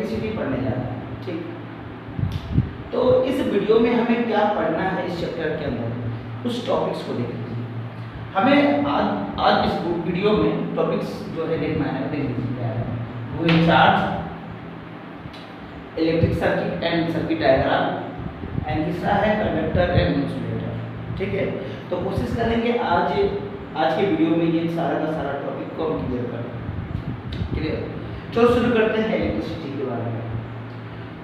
Electricity पढ़ने जा रहे हैं। ठीक, तो इस वीडियो में हमें क्या पढ़ना है, इस चैप्टर के अंदर उस टॉपिक्स को देख लीजिए। हमें आज इस वीडियो में टॉपिक्स जो है देखना है, देख लीजिए क्या है। वो है charge, electric circuit and circuit diagram, and तीसरा है कंडक्टर एंड इंसुलेटर। ठीक है, तो कोशिश करेंगे आज के वीडियो में ये सारा का सारा टॉपिक को हम क्लियर करें। क्लियर, चलो शुरू करते हैं इलेक्ट्रिसिटी के बारे में।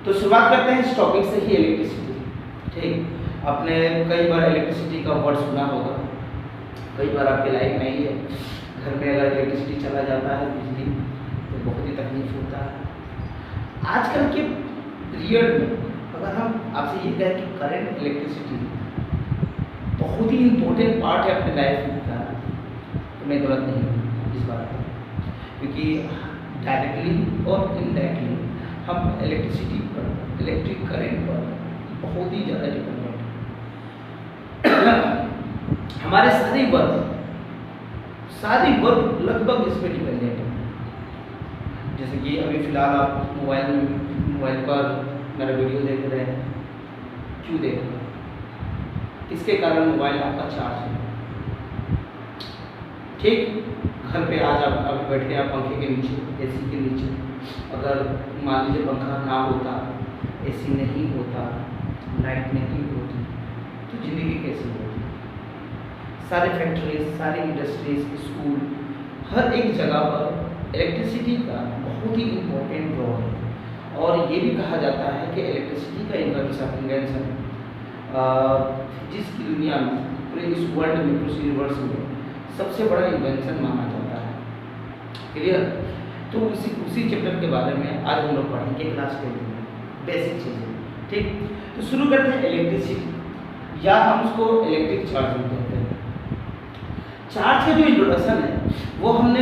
तो शुरुआत करते हैं इस टॉपिक से ही, इलेक्ट्रिसिटी। ठीक, आपने कई बार इलेक्ट्रिसिटी का वर्ड सुना होगा, कई बार आपके लाइफ में ही है। घर में अगर इलेक्ट्रिसिटी चला जाता है, बिजली, तो बहुत ही तकलीफ होता है। आजकल के पीरियड में अगर हम आपसे ये कहें कि करंट इलेक्ट्रिसिटी बहुत ही इम्पोर्टेंट पार्ट है अपने लाइफ का, तो मैं गलत नहीं हूँ इस बात पर, क्योंकि डायरेक्टली और इनडायरेक्टली हम इलेक्ट्रिसिटी पर, इलेक्ट्रिक करंट पर बहुत ही ज़्यादा डिपेंडेंट हैं। हमारे सारे वर्क लगभग इस पर डिपेंडेंट है। जैसे कि अभी फ़िलहाल आप मोबाइल पर मेरा वीडियो देख रहे हैं, क्यों देख रहे हैं? किसके कारण? मोबाइल आपका चार्ज है। ठीक, घर पे आज आप अभी बैठे हैं पंखे के नीचे, एसी के नीचे। अगर मान लीजिए पंखा ना होता, एसी नहीं होता, लाइट नहीं होती, तो ज़िंदगी कैसी होती? सारे फैक्ट्रीज, सारी इंडस्ट्रीज, स्कूल, हर एक जगह पर इलेक्ट्रिसिटी का बहुत ही इम्पोर्टेंट रोल है। और ये भी कहा जाता है कि इलेक्ट्रिसिटी का इन्वेंशन जिसकी दुनिया में, पूरे इस वर्ल्ड में, पूरे यूनिवर्स में सबसे बड़ा इन्वेंशन माना जाता है। क्लियर, तो उसी चैप्टर के बारे में आज हम लोग पढ़ेंगे क्लास 10 में, बेसिक चीज़ें। ठीक, तो शुरू करते हैं इलेक्ट्रिसिटी, या हम उसको इलेक्ट्रिक चार्ज भी कहते हैं। चार्ज का जो इंट्रोडक्शन है वो हमने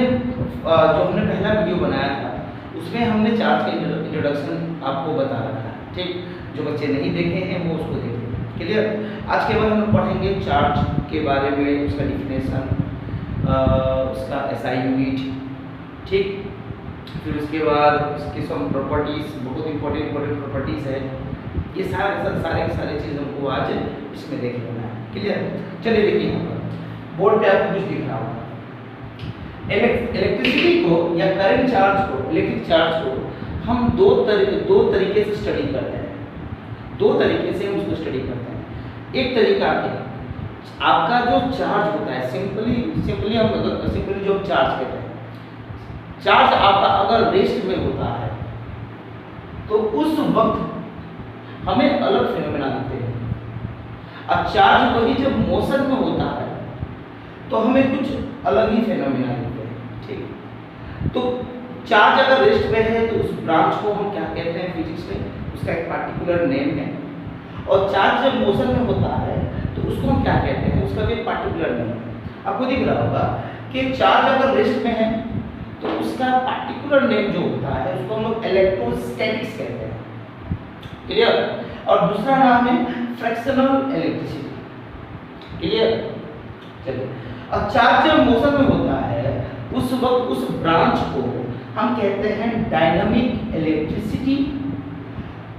पहला वीडियो बनाया था, उसमें हमने चार्ज का इंट्रोडक्शन आपको बता रखा है। ठीक, जो बच्चे नहीं देखे हैं वो उसको देखें। क्लियर, आज के बाद हम लोग पढ़ेंगे चार्ज के बारे में, उसका डिफिनेशन, उसका SI यूनिट। ठीक, फिर उसके बाद उसकी सम प्रॉपर्टीज़, बहुत इंपॉर्टेंट प्रॉपर्टीज़ है। ये सारे चीज़ हमको आज इसमें देख लेना है। क्लियर, चलिए देखिए यहाँ पर बोर्ड पे आपको कुछ दिख रहा होगा। इलेक्ट्रिसिटी को या करंट चार्ज को, इलेक्ट्रिक चार्ज को हम दो तरीके से स्टडी करते हैं। दो तरीके से हम उसको स्टडी करते हैं। एक तरीका है आपका जो चार्ज होता है, सिंपली जो चार्ज कहते हैं, चार्ज आपका अगर रेस्ट में होता है तो उस वक्त हमें अलग फिनोमेना दिखते हैं। और चार्ज वही जब मोशन में होता है तो हमें कुछ अलग ही फिनोमेना दिखते हैं। ठीक, तो चार्ज अगर रेस्ट में है तो उस ब्रांच को हम क्या कहते हैं फिजिक्स में, उसका एक पार्टिकुलर नेम है। और चार्ज जब मोशन में होता है तो उसको हम क्या कहते हैं, उसका भी पार्टिकुलर नेम है। आपको दिख रहा होगा कि चार्ज अगर रेस्ट में है तो उसका पार्टिकुलर नेम जो होता है उसको हम लोग इलेक्ट्रोस्टैटिक्स कहते हैं। क्लियर, और दूसरा नाम है फ्रैक्शनल इलेक्ट्रिसिटी। क्लियर, चलिए, और चार्ज जब मोशन में होता है उस वक्त उस ब्रांच को हम कहते हैं डायनामिक इलेक्ट्रिसिटी,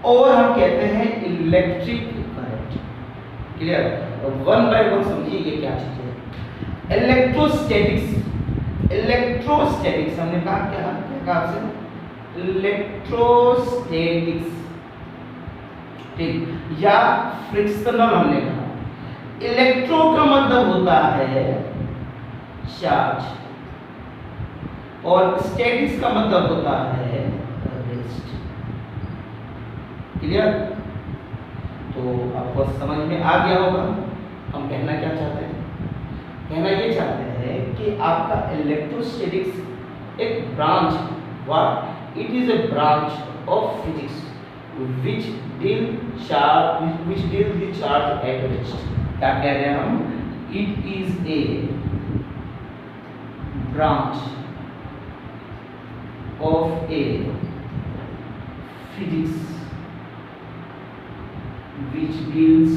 और हम कहते हैं electric current. Clear, one by one समझिए ये क्या चीज है। इलेक्ट्रोस्टैटिक्स हमने कहा आपसे इलेक्ट्रोस्टैटिक्स। ठीक, या फ्रिक्शनल हमने कहा। इलेक्ट्रो का मतलब होता है चार्ज, और स्टैटिक्स का मतलब होता है रेस्ट। क्लियर, तो आपको समझ में आ गया होगा हम कहना क्या चाहते हैं। कहना ये चाहते हैं कि आपका इलेक्ट्रोस्टैटिक्स एक branch, what it is a branch of physics which deal the charge at rest। क्या कह रहे हैं हम? It is a branch of a physics which deals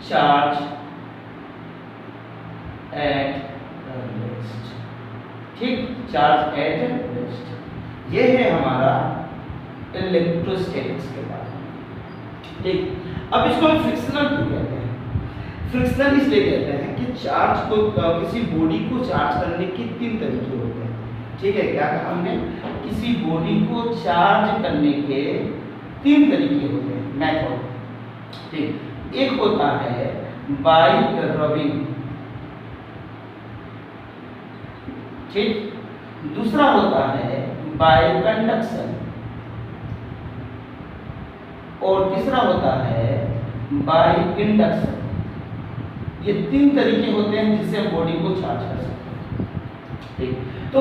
charge at rest। ठीक, चार्ज एट रेस्ट। ये है हमारा इलेक्ट्रोस्टैटिक्स के बारे में। ठीक, अब इसको हम फ्रिक्शनल क्यों कहते हैं? फ्रिक्शनल इसलिए कहते हैं कि चार्ज को किसी बॉडी को चार्ज करने के 3 तरीके होते हैं। ठीक है, क्या कहा हमने? किसी बॉडी को चार्ज करने के 3 तरीके होते हैं, मेथड। ठीक, एक होता है बाय रबिंग, ठीक, दूसरा होता है बाय कंडक्शन, और तीसरा होता है बाय इंडक्शन। ये 3 तरीके होते हैं जिससे हम बॉडी को चार्ज कर सकते हैं। ठीक, तो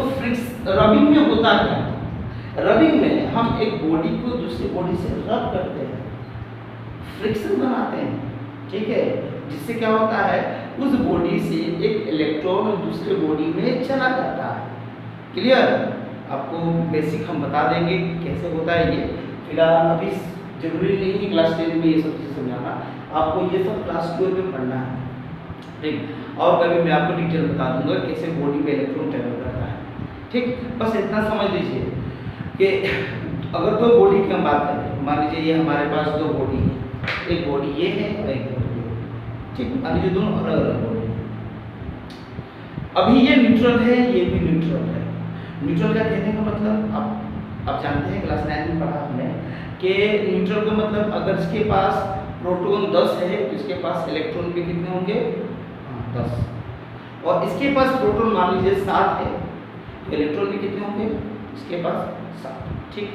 रबिंग में होता क्या है? रबिंग में हम एक बॉडी को दूसरी बॉडी से रब करते हैं, फ्रिक्शन बनाते हैं। ठीक है, जिससे क्या होता है, उस बॉडी से एक इलेक्ट्रॉन दूसरे बॉडी में चला जाता है। क्लियर? आपको बेसिक हम बता देंगे कैसे होता है ये। फिलहाल अभी जरूरी नहीं है क्लास 10 में ये सब चीज़ समझाना, आपको ये सब क्लास 12 में पढ़ना है। ठीक, और कभी मैं आपको डिटेल बता दूंगा कैसे बॉडी में इलेक्ट्रॉन ट्रेवल करता है। ठीक, बस इतना समझ लीजिए कि अगर दो बॉडी की हम बात करें, मान लीजिए ये हमारे पास 2 बॉडी है, एक बॉडी ये है और एक बॉडी ये। ठीक, मान लीजिए दोनों अलग अलग बॉडी है। अभी ये न्यूट्रल है, ये भी न्यूट्रल है। न्यूट्रल का कहने का मतलब आप जानते हैं, क्लास 9 में पढ़ा हमने कि न्यूट्रल का मतलब अगर इसके पास प्रोटॉन 10 है तो इसके पास इलेक्ट्रॉन भी कितने होंगे? 10। और इसके पास प्रोटॉन मान लीजिए 7 है तो इलेक्ट्रॉन भी कितने होंगे? इसके पास 7। ठीक,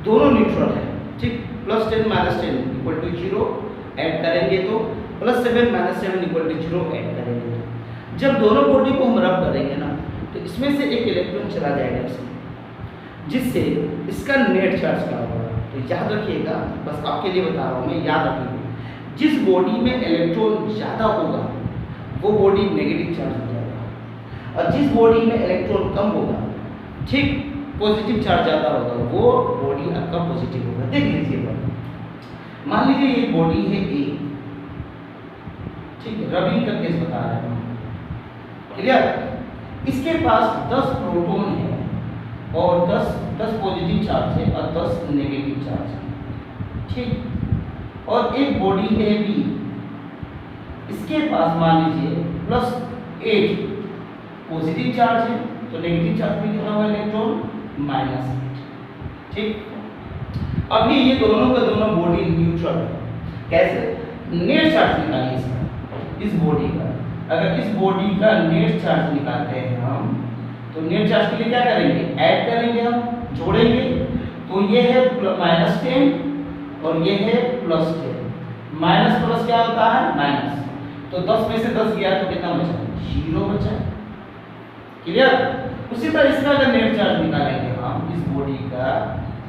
दोनों न्यूट्रल है। ठीक, +10 -10 = 0 ऐड करेंगे तो +7 -7 = 0 ऐड करेंगे तो जब दोनों बॉडी को हम रब करेंगे ना तो इसमें से एक इलेक्ट्रॉन चला जाएगा इसमें, जिससे इसका नेट चार्ज क्या होगा? तो याद रखिएगा, बस आपके लिए बता रहा हूँ मैं, याद रखिएगा जिस बॉडी में इलेक्ट्रॉन ज़्यादा होगा वो बॉडी नेगेटिव चार्ज हो जाएगा, और जिस बॉडी में इलेक्ट्रॉन कम होगा, ठीक, पॉजिटिव चार्ज ज़्यादा होगा, वो बॉडी आपका पॉजिटिव होगा। देख लीजिएगा, मान लीजिए ये बॉडी है ए, ठीक है, रबिंग का केस बता रहे हैं हम। क्लियर? इसके पास 10 प्रोटॉन है और 10 पॉजिटिव चार्ज है और 10 नेगेटिव चार्ज है। ठीक, और एक बॉडी है बी, इसके पास मान लीजिए +8 पॉजिटिव चार्ज है तो नेगेटिव चार्ज भी कितना होगा? इलेक्ट्रॉन -8। ठीक, अभी ये दोनों का दोनों बॉडी न्यूट्रल है। कैसे? नेट चार्ज निकालिए इसका, इस बॉडी का। अगर इस बॉडी का नेट चार्ज निकालते हैं हम तो नेट चार्ज के लिए क्या करेंगे? ऐड करेंगे, हम जोड़ेंगे। तो ये है -10 और ये है +10। माइनस प्लस क्या होता है? माइनस। तो 10 में से 10 गया तो कितना बचा? 0 बचा। क्लियर? उसी तरह इसका अगर नेट चार्ज निकालेंगे हम, इस बॉडी का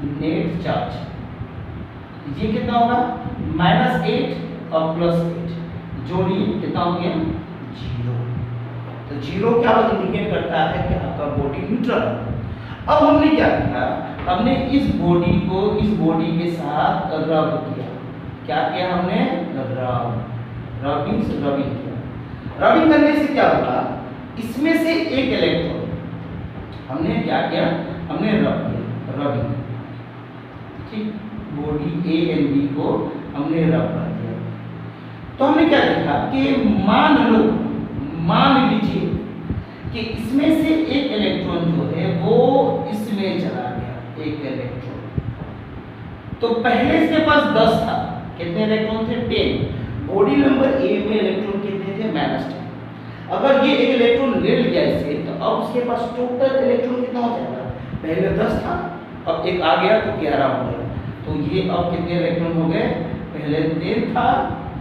नेट चार्ज, ये कितना होगा? -8 और +8 जोड़िए, कितना हो गया? 0। तो 0 क्या इंडिकेट करता है कि आपका बॉडी न्यूट्रल है। अब हमने क्या किया? हमने इस बॉडी को इस बॉडी के साथ रब किया। क्या किया हमने? रबिंग किया। रबिंग करने से क्या होगा? इसमें से एक इलेक्ट्रॉन हमने क्या किया? हमने रब किया, रबिंग। ठीक, बॉडी ए एंड बी को हमने रब कर दिया। तो हमने क्या देखा कि मान लीजिए कि इसमें से एक इलेक्ट्रॉन जो है वो इसमें चला गया, एक इलेक्ट्रॉन। तो पहले इसके पास 10 था, कितने इलेक्ट्रॉन थे? 10। बॉडी नंबर ए में इलेक्ट्रॉन कितने थे? -10। अगर ये एक इलेक्ट्रॉन ले लिया इससे तो अब उसके पास टोटल इलेक्ट्रॉन कितना हो जाएगा? पहले 10 था, अब एक आ गया तो 11 हो गया। तो ये अब कितने इलेक्ट्रॉन हो गए? पहले 10 था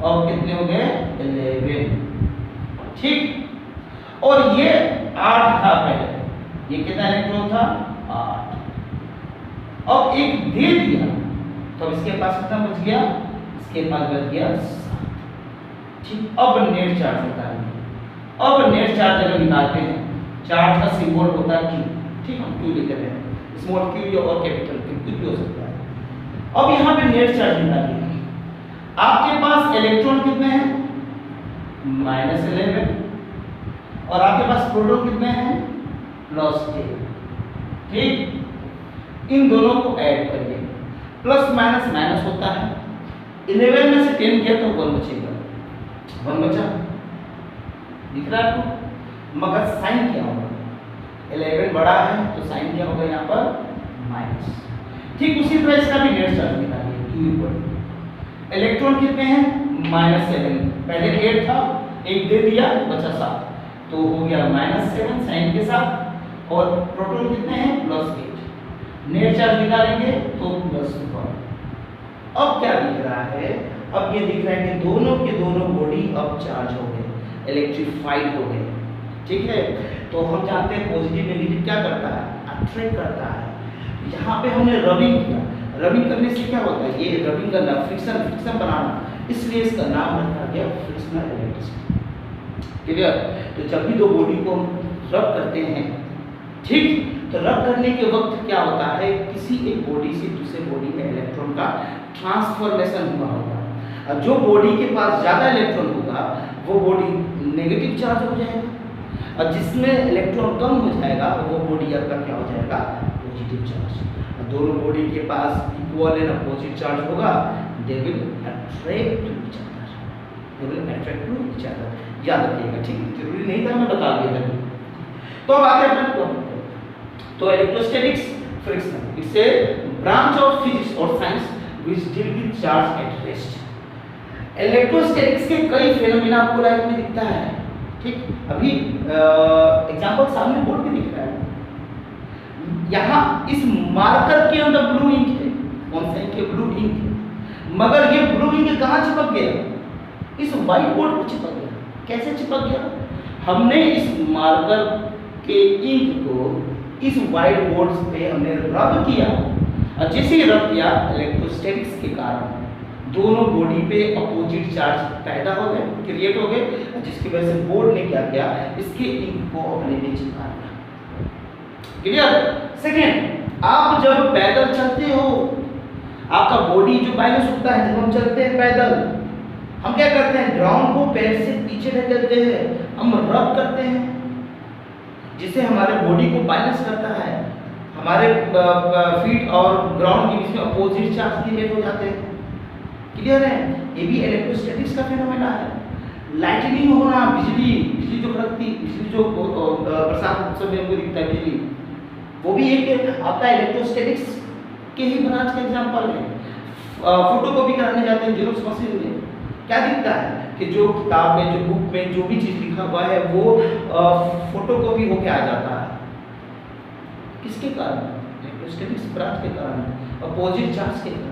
और कितने हो गए? 11। ठीक, और ये 8 था पहले, ये कितना इलेक्ट्रॉन था? 8। अब एक दे दिया तो इसके पास कितना बच गया? इसके पास बच गया 7। ठीक, अब नेट चार्ज निकालेंगे। अब नेट चार्ज अगर निकालते हैं, चार्ज का सिंबल होता है Q। ठीक, हम Q लिख रहे हैं, स्मॉल q और कैपिटल Q, कुछ भी हो सकता है। अब यहाँ पे नेट चार्ज निकालिए। आपके पास इलेक्ट्रॉन कितने हैं? -11। और आपके पास प्रोटॉन कितने हैं? प्लस ए। ठीक, इन दोनों को ऐड करिए, प्लस माइनस माइनस होता है, 11 में से 10 गया तो 1 बचेगा, 1 बचा, दिख रहा है आपको, मगर साइन क्या होगा, 11 बड़ा है तो साइन क्या होगा यहाँ पर माइनस। ठीक उसी तरह इसका भी नेट चार्ज निकालिए, Q इलेक्ट्रॉन कितने हैं -7, पहले 8 था, 1 दे दिया बचा 7, तो हो गया -7 साइन के साथ, और प्रोटॉन कितने हैं +8, नेट चार्ज निकालेंगे तो +1। अब क्या दिख रहा है, अब ये दिख रहा है कि दोनों के दोनों बॉडी अब चार्ज हो गए, इलेक्ट्रीफाइड हो गए। ठीक है, तो हम जानते हैं पॉजिटिव नेगेटिव क्या करता है, अट्रैक्ट करता है। यहाँ पे हमने रबिंग किया, रबिंग करने से क्या होता है, ये रबिंग करना, फ्रिक्शन बनाना, इसलिए इसका नाम रखा गया फ्रिक्शनल इलेक्ट्रिसिटी। क्लियर, तो जब भी दो बॉडी को हम रब करते हैं, ठीक, तो रब करने के वक्त क्या होता है, किसी एक बॉडी से दूसरे बॉडी में इलेक्ट्रॉन का ट्रांसफॉर्मेशन हुआ होगा, और जो बॉडी के पास ज़्यादा इलेक्ट्रॉन होगा वो बॉडी नेगेटिव चार्ज हो जाएगा, और जिसमें इलेक्ट्रॉन कम हो जाएगा वो बॉडी आपका क्या हो जाएगा, पॉजिटिव चार्ज। दोनों बॉडी के पास इक्वल एंड अपोजिट चार्ज होगा, they will attract to each other, they will attract to each other, याद रखिएगा। ठीक, जरूरी नहीं था मैं बता दिया था। तो अब आते हैं अपने तो electrostatics friction, it's a branch of physics और science which deal with charge at rest. Electrostatics के कई फेनोमेना आपको लाइफ में दिखता है। ठीक, अभी एग्जांपल सामने बोर्ड पे दिख रहा है, यहाँ इस मार्कर के अंदर ब्लू इंक है, कौन सा इंक है, ब्लू इंक है, मगर ये ब्लू इंक कहाँ चिपक गया, इस व्हाइट बोर्ड पर चिपक गया। कैसे चिपक गया, हमने इस मार्कर के इंक को इस व्हाइट बोर्ड पे हमने रब किया, और जैसे ही रब किया इलेक्ट्रोस्टैटिक्स के कारण दोनों बॉडी पे अपोजिट चार्ज पैदा हो गए, क्रिएट हो गए, जिसकी वजह से बोर्ड ने क्या किया, इसके इंक को अपने में चिपका दिया। क्लियर। सेकेंड, आप जब पैदल चलते हो, आपका बॉडी जो बैलेंस होता है, जब हम चलते हैं पैदल, हम क्या करते हैं, ग्राउंड को पैर से पीछे ढकेलते हैं, हम रब करते हैं, जिससे हमारे बॉडी को बैलेंस करता है, हमारे फीट और ग्राउंड के बीच में अपोजिट चार्ज क्रिएट हो जाते हैं। क्लियर है, ये भी इलेक्ट्रोस्टैटिक्स का फेनोमेना है। लाइटनिंग होना, बिजली जो कड़कती, बिजली जो बरसात समय हमको दिखता है बिजली, वो भी एक आपका इलेक्ट्रोस्टैटिक्स के ही ब्रांच का एग्जांपल है। फोटोकॉपी कराने जाते हैं जेरोक्स मशीन में, क्या दिखता है कि जो किताब में, जो बुक में जो भी चीज़ लिखा हुआ है वो फोटोकॉपी होके आ जाता है, किसके कारण, इलेक्ट्रोस्टैटिक्स ब्रांच के कारण, अपोजिट चार्ज के कारण।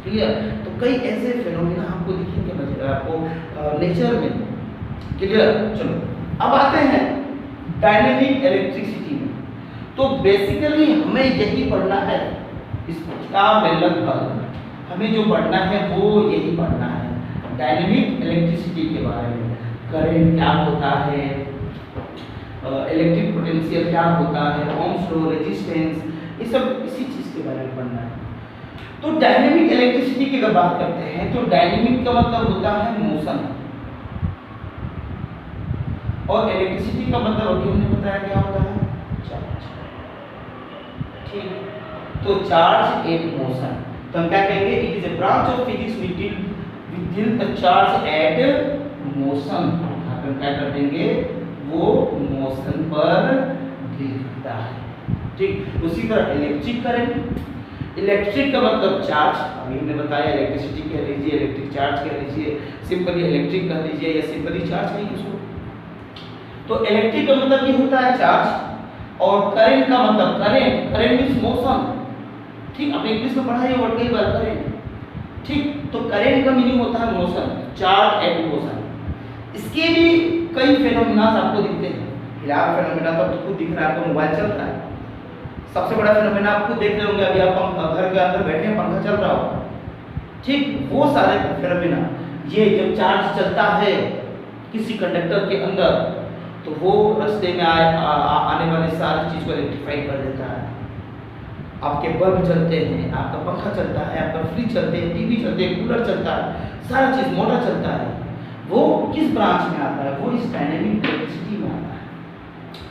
क्लियर, तो कई ऐसे फेनोमेना आपको दिखेंगे आपको नेचर में। क्लियर, चलो अब आते हैं डायनेमिक इलेक्ट्रिसिटी में। तो बेसिकली हमें यही पढ़ना है इस किताब में, लगभग हमें जो पढ़ना है वो यही पढ़ना है, डायनेमिक इलेक्ट्रिसिटी के बारे में। करंट क्या होता है, इलेक्ट्रिक पोटेंशियल क्या होता है, ओम्स लॉ, रेजिस्टेंस, ये सब इसी चीज़ के बारे में पढ़ना है। तो डायनेमिक इलेक्ट्रिसिटी की अगर बात करते हैं तो डायनेमिक का मतलब होता है मोशन, और इलेक्ट्रिसिटी का मतलब अभी हमने बताया क्या होता है, चार्ज। ठीक, तो चार्ज एक मोशन, तो हम क्या कहेंगे, it is a branch of physics which deal the charge at motion. हम क्या कर देंगे, वो मोशन पर डील करता है। ठीक, उसी तरह इलेक्ट्रिक करंट, इलेक्ट्रिक का मतलब चार्ज, अभी हमने बताया इलेक्ट्रिसिटी कह लीजिए, इलेक्ट्रिक चार्ज कह लीजिए, सिंपली इलेक्ट्रिक कह लीजिए, या सिंपली चार्ज कहिए उसको। तो इलेक्ट्रिक का मतलब ये होता है चार्ज, और करंट का मतलब करंट मींस मोशन। ठीक, आपने इंग्लिश में पढ़ा है वर्ड कई बार, करंट। ठीक, तो करंट का मीनिंग होता है मोशन, चार्ज एट मोशन। इसके भी कई फेनोमेना आपको दिखते हैं। फिलहाल फेनोमेना तो खुद दिख रहा है, आपको मोबाइल चल रहा है, सबसे बड़ा फेनोमेना आप खुद देख रहे होंगे, अभी आप घर के अंदर बैठे हैं, पंखा चल रहा होगा। ठीक, वो सारे फेनोमेना, ये जब चार्ज चलता है किसी कंडक्टर के अंदर, तो वो रास्ते में आने वाले सारी चीज़ को इलेक्ट्रीफाई कर देता है। आपके बल्ब चलते हैं, आपका पंखा चलता है, आपका फ्रिज चलते हैं, टीवी चलते हैं, कूलर चलता है, सारा चीज़, मोटर चलता है, वो किस ब्रांच में आता है, वो इस डायनेमिक इलेक्ट्रिसिटी में आता है।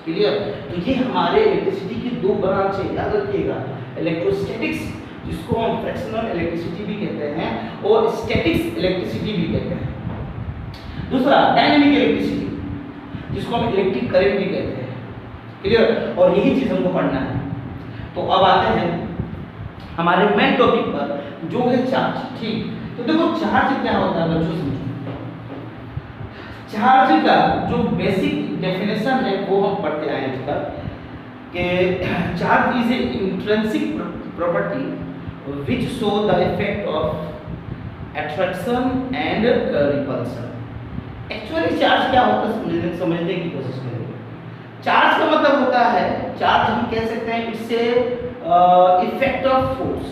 क्लियर? तो ये हमारे इलेक्ट्रिसिटी की दो ब्रांच है, याद रखिएगा, इलेक्ट्रोस्टैटिक्स जिसको हम फ्रैक्शनल इलेक्ट्रिसिटी भी कहते हैं और स्टैटिक्स इलेक्ट्रिसिटी भी कहते हैं। दूसरा डायनेमिक इलेक्ट्रिसिटी जिसको हम इलेक्ट्रिक करंट भी कहते हैं। क्लियर? और यही चीज हमको पढ़ना है। तो अब आते हैं हमारे मेन टॉपिक पर जो है चार्ज। ठीक, तो देखो चार्ज क्या होता है बच्चों, समझो। चार्ज का जो बेसिक डेफिनेशन है वो हम पढ़ते आए हैं तक कि charge is a intrinsic property which show the effect of attraction and repulsion. Actually charge क्या होता है समझने की कोशिश करें। चार्ज का मतलब होता है, चार्ज हम कह सकते हैं it's a effect of force.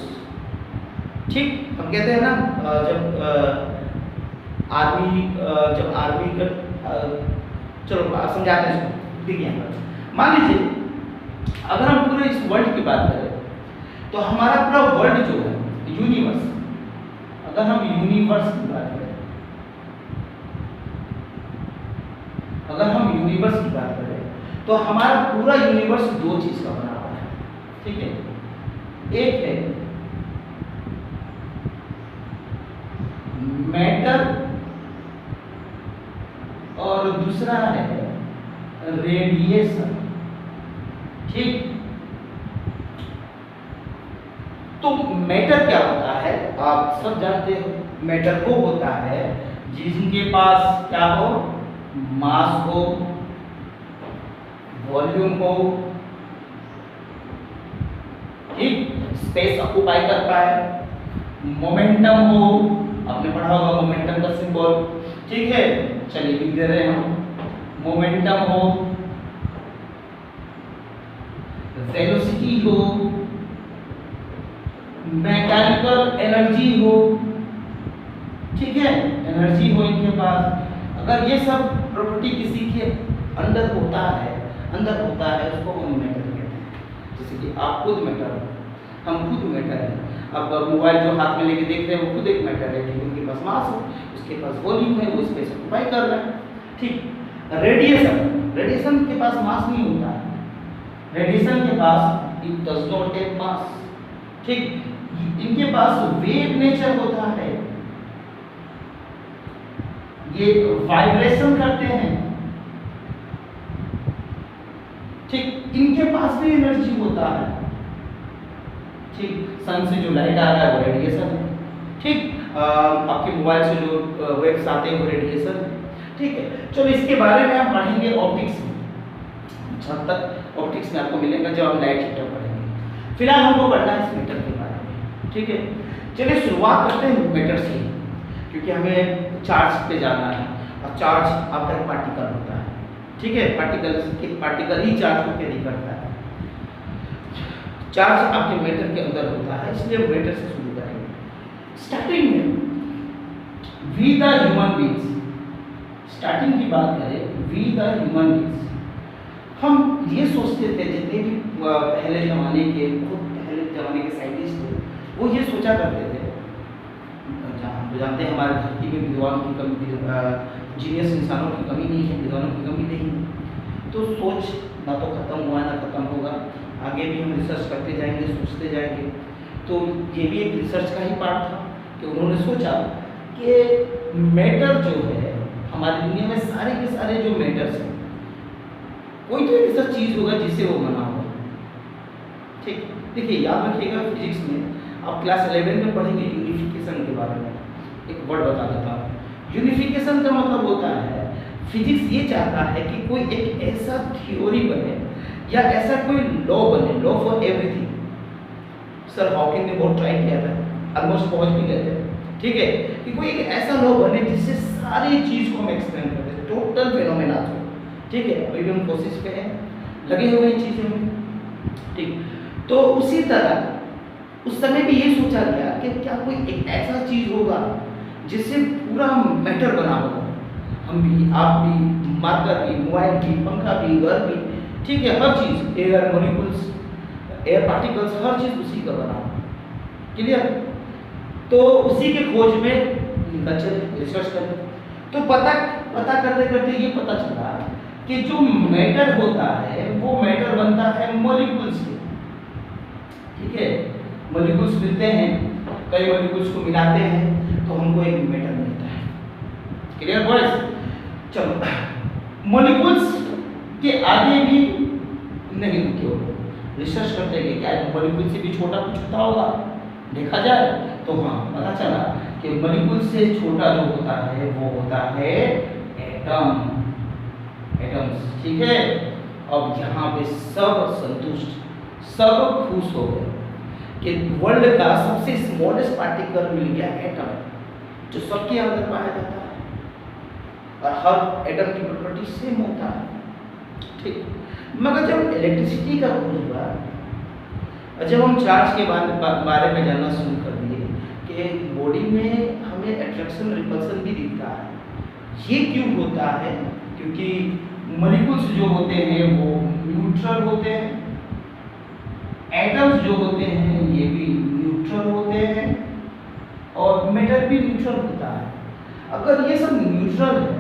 ठीक, हम कहते हैं ना जब आर्मी का चलो समझाते हैं इसको। देखिए मान लीजिए अगर हम पूरे इस वर्ल्ड की बात करें तो हमारा पूरा वर्ल्ड जो है यूनिवर्स, अगर हम यूनिवर्स की बात करें, अगर हम यूनिवर्स की बात करें तो हमारा पूरा यूनिवर्स दो चीज का बना हुआ है। ठीक है, एक है मैटर और दूसरा है रेडिएशन। ठीक, तो मैटर क्या होता है आप सब जानते हो। मैटर वो होता है जिनके पास क्या हो, मास हो, वॉल्यूम हो, ठीक, स्पेस ऑक्युपाई करता है, मोमेंटम हो, आपने पढ़ा होगा मोमेंटम का सिंबल। ठीक है, चलिए लिख दे रहे हैं हम, मोमेंटम हो, वेलोसिटी हो, मैकेनिकल एनर्जी हो। ठीक है, एनर्जी हो इनके पास। अगर ये सब प्रॉपर्टी किसी के अंदर होता है उसको हम मैटर कहते हैं। जैसे कि आप खुद मैटर हो, हम खुद मैटर है। अब मोबाइल जो हाथ में लेके देख रहे हैं वो खुद एक मैटर है, क्योंकि उनके पास मास है, उसके पास वॉल्यूम है, वो स्पेस ऑक्युपाई कर रहा है। ठीक, रेडिएशन के पास मास नहीं होता है, रेडिएशन के पास it does not have mass. ठीक, इनके पास वेव नेचर होता है, ये वाइब्रेशन करते हैं। ठीक, इनके पास भी एनर्जी होता है। ठीक, सन से जो लाइट आ रहा है वो रेडिएशन है। ठीक, आपके मोबाइल से जो वेव्स आते हैं वो रेडिएशन है। ठीक है, चलो इसके बारे में हम पढ़ेंगे ऑप्टिक्स में, जब तक ऑप्टिक्स में आपको मिलेगा जब हम लाइट हीटर पढ़ेंगे। फिलहाल हमको पढ़ना है इस मीटर के बारे में। ठीक है, चलिए शुरुआत करते हैं मीटर से, क्योंकि हमें चार्ज पे जाना है और चार्ज आपका एक पार्टिकल होता है। ठीक है, पार्टिकल ही चार्ज को कैरी करता है। चार्ज आपके मीटर के अंदर होता है, इसलिए मीटर से शुरू करेंगे। स्टार्टिंग में we the human beings, starting की बात करें, वी द ह्यूमन बीइंग्स, हम ये सोचते थे, जितने भी पहले जमाने के साइंटिस्ट थे वो ये सोचा करते थे, हम जानते हैं हमारे धरती में विद्वान की कमी, जीनियस इंसानों की कमी नहीं है, विद्वानों की कमी नहीं है। तो सोच ना तो खत्म हुआ ना खत्म होगा, आगे भी हम रिसर्च करते जाएंगे, सोचते जाएंगे। तो ये भी एक रिसर्च का ही पार्ट था कि उन्होंने सोचा कि मैटर जो है हमारी दुनिया में सारे के सारे जो मैटर्स हैं, कोई तो ऐसा चीज़ होगा जिससे वो बना होगा। ठीक, देखिए याद रखिएगा, फिजिक्स में आप क्लास 11 में पढ़ेंगे यूनिफिकेशन के बारे में। एक वर्ड बता देता हूँ। यूनिफिकेशन का मतलब होता है, फिजिक्स ये चाहता है कि कोई एक ऐसा थ्योरी बने या ऐसा कोई लॉ बने, law for everything. Sir Hawking ने बहुत ट्राई किया था, ऑलमोस्ट पहुंच भी गए थे। ठीक है, कि कोई एक ऐसा लॉ बने जिससे सारी चीज़ को हम एक्सप्लेन कर दें, टोटल फेनोमेना को। ठीक है, अभी भी हम कोशिश पे हैं, लगे हुए इन चीज़ों में। ठीक, तो उसी तरह उस समय भी ये सोचा गया कि क्या कोई एक ऐसा चीज़ होगा जिससे पूरा मैटर बना होगा, हम भी, आप भी, मार्कर भी, मोबाइल भी, पंखा भी, घर भी। ठीक है, हर चीज़, एयर मॉलिक्यूल्स, एयर पार्टिकल्स, हर चीज़ उसी का बना होगा। क्लियर? तो उसी के खोज में चले रिसर्च करें। तो पता करते करते ये पता चला कि जो मैटर होता है वो मैटर बनता है मॉलिक्यूल से, ठीक है। मॉलिक्यूल्स मिलते हैं, कई मॉलिक्यूल्स को मिलाते हैं तो हमको एक मैटर मिलता है। Clear boys? चलो मॉलिक्यूल्स के आगे भी नहीं रुके, रिसर्च करते हैं क्या मॉलिक्यूल से भी छोटा कुछ होता होगा, देखा जाए तो हाँ पता चला कि मॉलिक्यूल से छोटा जो होता है वो होता है एटम, एटम्स, ठीक है। अब यहाँ पे सब संतुष्ट, सब खुश हो गए कि वर्ल्ड का सबसे स्मॉलेस्ट पार्टिकल मिल गया एटम, जो सबके अंदर पाया जाता है और हर एटम की प्रॉपर्टी सेम होता है, ठीक। मगर जब इलेक्ट्रिसिटी का खोज हुआ और जब हम चार्ज के बारे में जानना शुरू कर दिए कि बॉडी में हमें अट्रैक्शन रिपल्सन भी दिखता है, ये क्यों होता है? क्योंकि मॉलिक्यूल्स जो होते हैं वो न्यूट्रल होते हैं, एटम्स जो होते हैं ये भी न्यूट्रल होते हैं और मैटर भी न्यूट्रल होता है। अगर ये सब न्यूट्रल है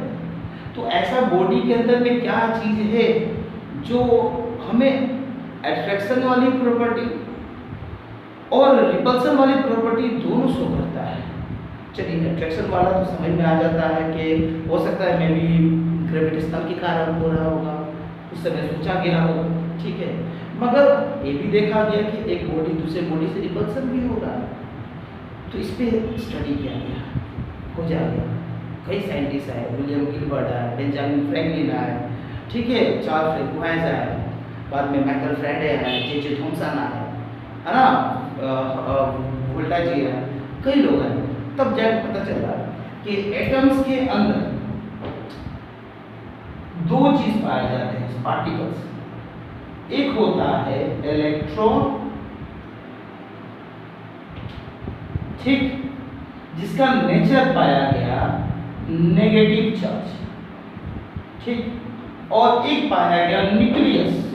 तो ऐसा बॉडी के अंदर में क्या चीज़ है जो हमें अट्रैक्शन वाली प्रॉपर्टी और रिपल्सन वाली प्रॉपर्टी दोनों शो करता है? चलिए अट्रैक्शन वाला तो समझ में आ जाता है कि हो सकता है मे बी ग्रेविटेशनल के कारण हो रहा होगा, उस समय सोचा गया हो, ठीक है। मगर ये भी देखा गया कि एक बॉडी दूसरे बॉडी से रिपल्सन भी हो रहा है, तो इस पर स्टडी किया गया, हो जाएगा। कई साइंटिस्ट आए, विलियम गिलबर्ट आए, बेंजामिन फ्रैंकलिन आए, ठीक है, चार्ल्स फ्रांकोइस आए, बाद में माइकल फैराडे आए, जे थॉमसन आए, है ना, वोल्टा जी आए, कई लोग आए। तब जाकर पता चला कि एटम्स के अंदर दो चीज पाए जाते हैं पार्टिकल्स, एक होता है इलेक्ट्रॉन, ठीक, जिसका नेचर पाया गया नेगेटिव चार्ज, ठीक, और एक पाया गया न्यूक्लियस।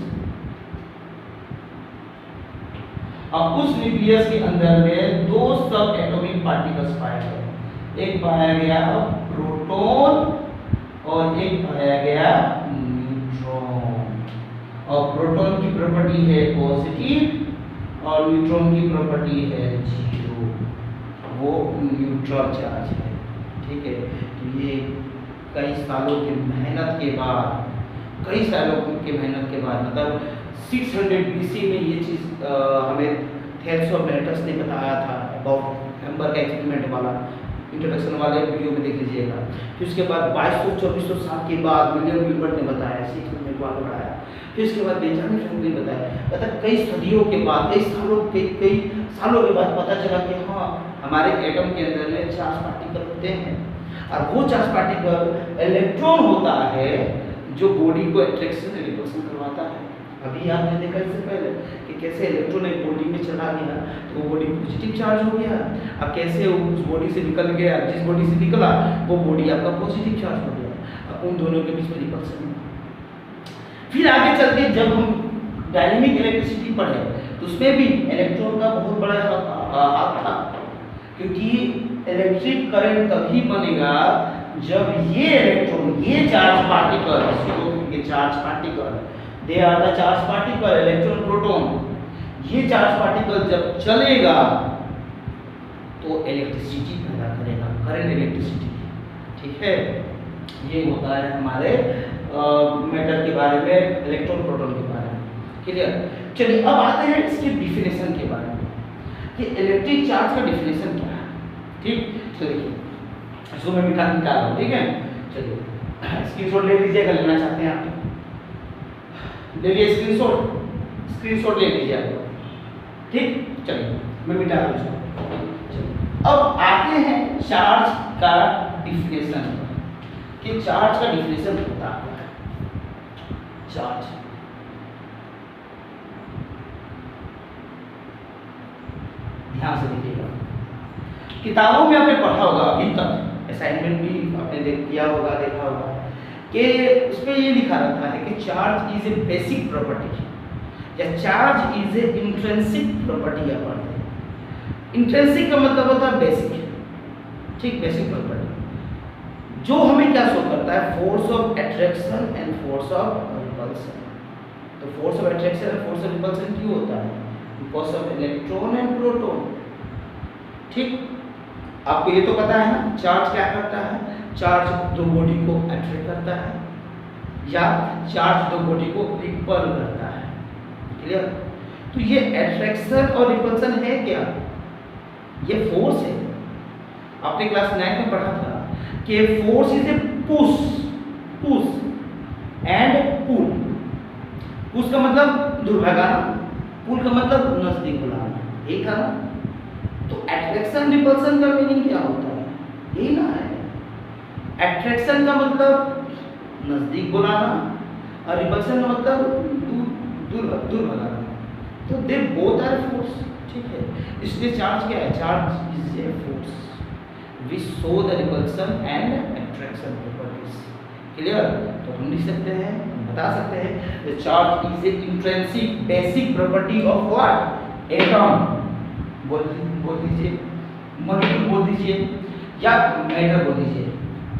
अब उस न्यूक्लियस के अंदर में दो सब एटॉमिक पार्टिकल्स पाए गए, एक पाया गया प्रोटॉन और एक पाया गया न्यूट्रॉन। और प्रोटॉन की प्रॉपर्टी है पॉजिटिव और न्यूट्रॉन की प्रॉपर्टी है जीरो, वो न्यूट्रल चार्ज है, ठीक है। तो ये कई सालों की मेहनत के बाद, कई सालों की मेहनत के बाद, मतलब 600 BC में ये चीज़ हमें थेल्स ऑफ लेटर्स ने बताया था, अबाउट हैम्बर्ग एक्सपेरिमेंट वाला, इंट्रोडक्शन वाले वीडियो में देख लीजिएगा। फिर उसके बाद 2200-2400 साल के बाद विलियम गिलबर्ट ने बताया, सीखने को आगे बढ़ाया। फिर उसके बाद बेंजामिन फ्रैंकलिन ने बताया, मतलब कई सदियों के बाद, कई सालों के बाद पता चला कि हाँ हमारे एटम के अंदर में चार्ज पार्टिकल होते हैं और वो चार्ज पार्टिकल इलेक्ट्रॉन होता है जो बॉडी को अट्रैक्शन रिपल्सन करवाता है। अभी आपने देखा इससे पहले कि कैसे इलेक्ट्रॉन एक बॉडी में चला गया तो वो बॉडी पॉजिटिव चार्ज हो गया, अब कैसे उस बॉडी से निकल गया, जिस बॉडी से निकला वो बॉडी आपका पॉजिटिव चार्ज हो गया। अब उन दोनों के बीच में रिपल्सन। फिर आगे चल के जब हम डायनेमिक इलेक्ट्रिसिटी पढ़े तो उसमें भी इलेक्ट्रॉन का बहुत बड़ा हाथ था, क्योंकि इलेक्ट्रिक करंट तभी बनेगा जब ये इलेक्ट्रॉन, ये charge particle, charge particle, they are the charge particle, electron proton, ये चार्ज पार्टिकल जब चलेगा तो इलेक्ट्रिसिटी पैदा करेगा, करंट इलेक्ट्रिसिटी, ठीक है। ये होता है हमारे मैटर के बारे में, इलेक्ट्रॉन प्रोटॉन के बारे में, क्लियर। चलिए अब आते हैं इसके डिफिनेशन के बारे में कि इलेक्ट्रिक चार्ज का डिफिनेशन क्या है, ठीक। चलिए इसको मैं निकाल रहा हूँ, ठीक है। चलिए स्क्रीनशॉट ले लीजिएगा, लेना चाहते हैं आप ले लीजिए स्क्रीनशॉट ले लीजिए आप, ठीक। चलिए मैं मिटा रहा हूँ। अब आते हैं चार्ज का डिफिनेशन, कि चार्ज का डिफिनेशन होता है चार्ज। ध्यान से देखिएगा, किताबों में आपने पढ़ा होगा, अभी तक असाइनमेंट भी आपने किया होगा, देखा होगा कि उसमें ये लिखा रहता है कि charge is a basic property या charge is a intrinsic property या पढ़ते हैं। इंट्रिंसिक का मतलब होता है बेसिक, ठीक, बेसिक प्रॉपर्टी। जो हमें क्या शो करता है, force of attraction and force of repulsion. तो force of attraction and force of repulsion क्यों होता है? Because of electron and proton. ठीक, आपको ये तो पता है ना, चार्ज क्या करता है, चार्ज दो बॉडी को अट्रैक्ट करता है या चार्ज दो बॉडी को रिपल करता है। क्लियर? तो ये अट्रैक्शन और रिपल्सन है क्या? ये फोर्स है। आपने क्लास 9 में पढ़ा था कि force is a push and pull. Push का मतलब दूर भगाना, पुल का मतलब नजदीक बुलाना, एक है ना। तो अट्रैक्शन रिपल्सन का मीनिंग क्या होता है? यही ना है। अट्रैक्शन का मतलब नजदीक बुलाना और रिपल्सन का मतलब दूर भगाना। तो दे बोथ आर फोर्स। ठीक है, इसलिए चार्ज क्या है? Charge is a force which show the repulsion and attraction properties. Clear? तो हम लिख सकते हैं, बता सकते हैं, the charge is a intrinsic basic property of what? Atom. बोल दीजिए, मॉलिक्यूल बोल दीजिए या मैटर बोल दीजिए,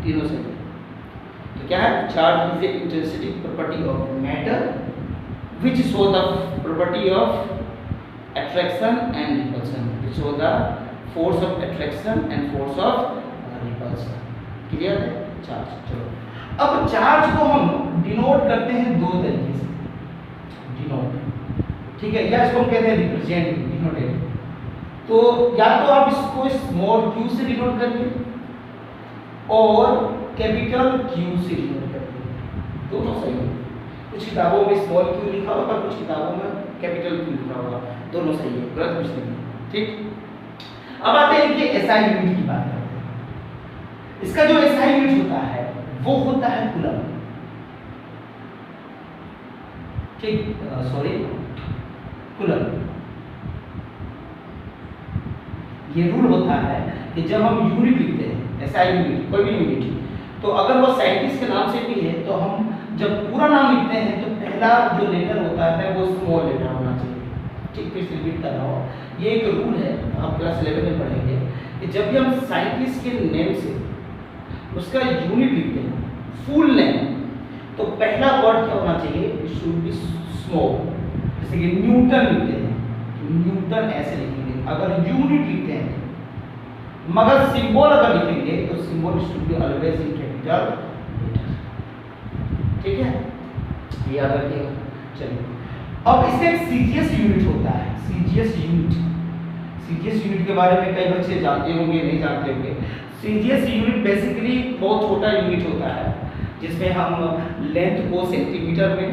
तीनों से। तो क्या है? Charge is a intrinsic property of matter which show the property of attraction and repulsion, which show the force of attraction and force of repulsion. Clear है? चार्ज। चलो अब चार्ज को हम डिनोट करते हैं दो तरीके से, डिनोट, ठीक है, या इसको हम कहते हैं रिप्रेजेंट, डिनोटेड। तो या तो आप इसको स्मॉल q से डिनोट करिए और कैपिटल Q से डिनोट करिए, दोनों सही है। कुछ किताबों में स्मॉल q लिखा होगा, कुछ किताबों में कैपिटल Q लिखा होगा, दोनों सही है, गलत कुछ नहीं है। ठीक, अब आते हैं कि एसआई यूनिट की बात करते हैं। इसका जो एसआई यूनिट होता है वो होता है कूलम। ठीक, सॉरी, कूलम। ये रूल होता है कि जब हम यूनिट लिखते हैं, एसआई यूनिट, कोई भी यूनिट, तो अगर वो साइंटिस्ट के नाम से भी है तो हम जब पूरा नाम लिखते हैं तो पहला जो लेटर होता है वो स्मॉल लेटर होना चाहिए। ठीक, फिर से रिपीट कर रहा हूँ, ये एक रूल है, आप क्लास 11 में पढ़ेंगे कि जब भी हम साइंटिस्ट के नेम से उसका यूनिट लिखते हैं, फुल नेम, तो पहला वर्ड क्या होना चाहिए? It should be small. जैसे कि न्यूटन लिखते हैं, न्यूटन ऐसे लिखेंगे अगर यूनिट लिखते हैं, मगर सिंबल अगर लिखेंगे तो symbol should be always in capital letter. ठीक है, ये याद रखिएगा। चलिए, अब इसका एक सीजीएस यूनिट होता है, सीजीएस यूनिट। सीजीएस यूनिट के बारे में कई बच्चे जानते होंगे, नहीं जानते होंगे। सीजीएस यूनिट बेसिकली बहुत छोटा यूनिट होता है जिसमें हम लेंथ को सेंटीमीटर में,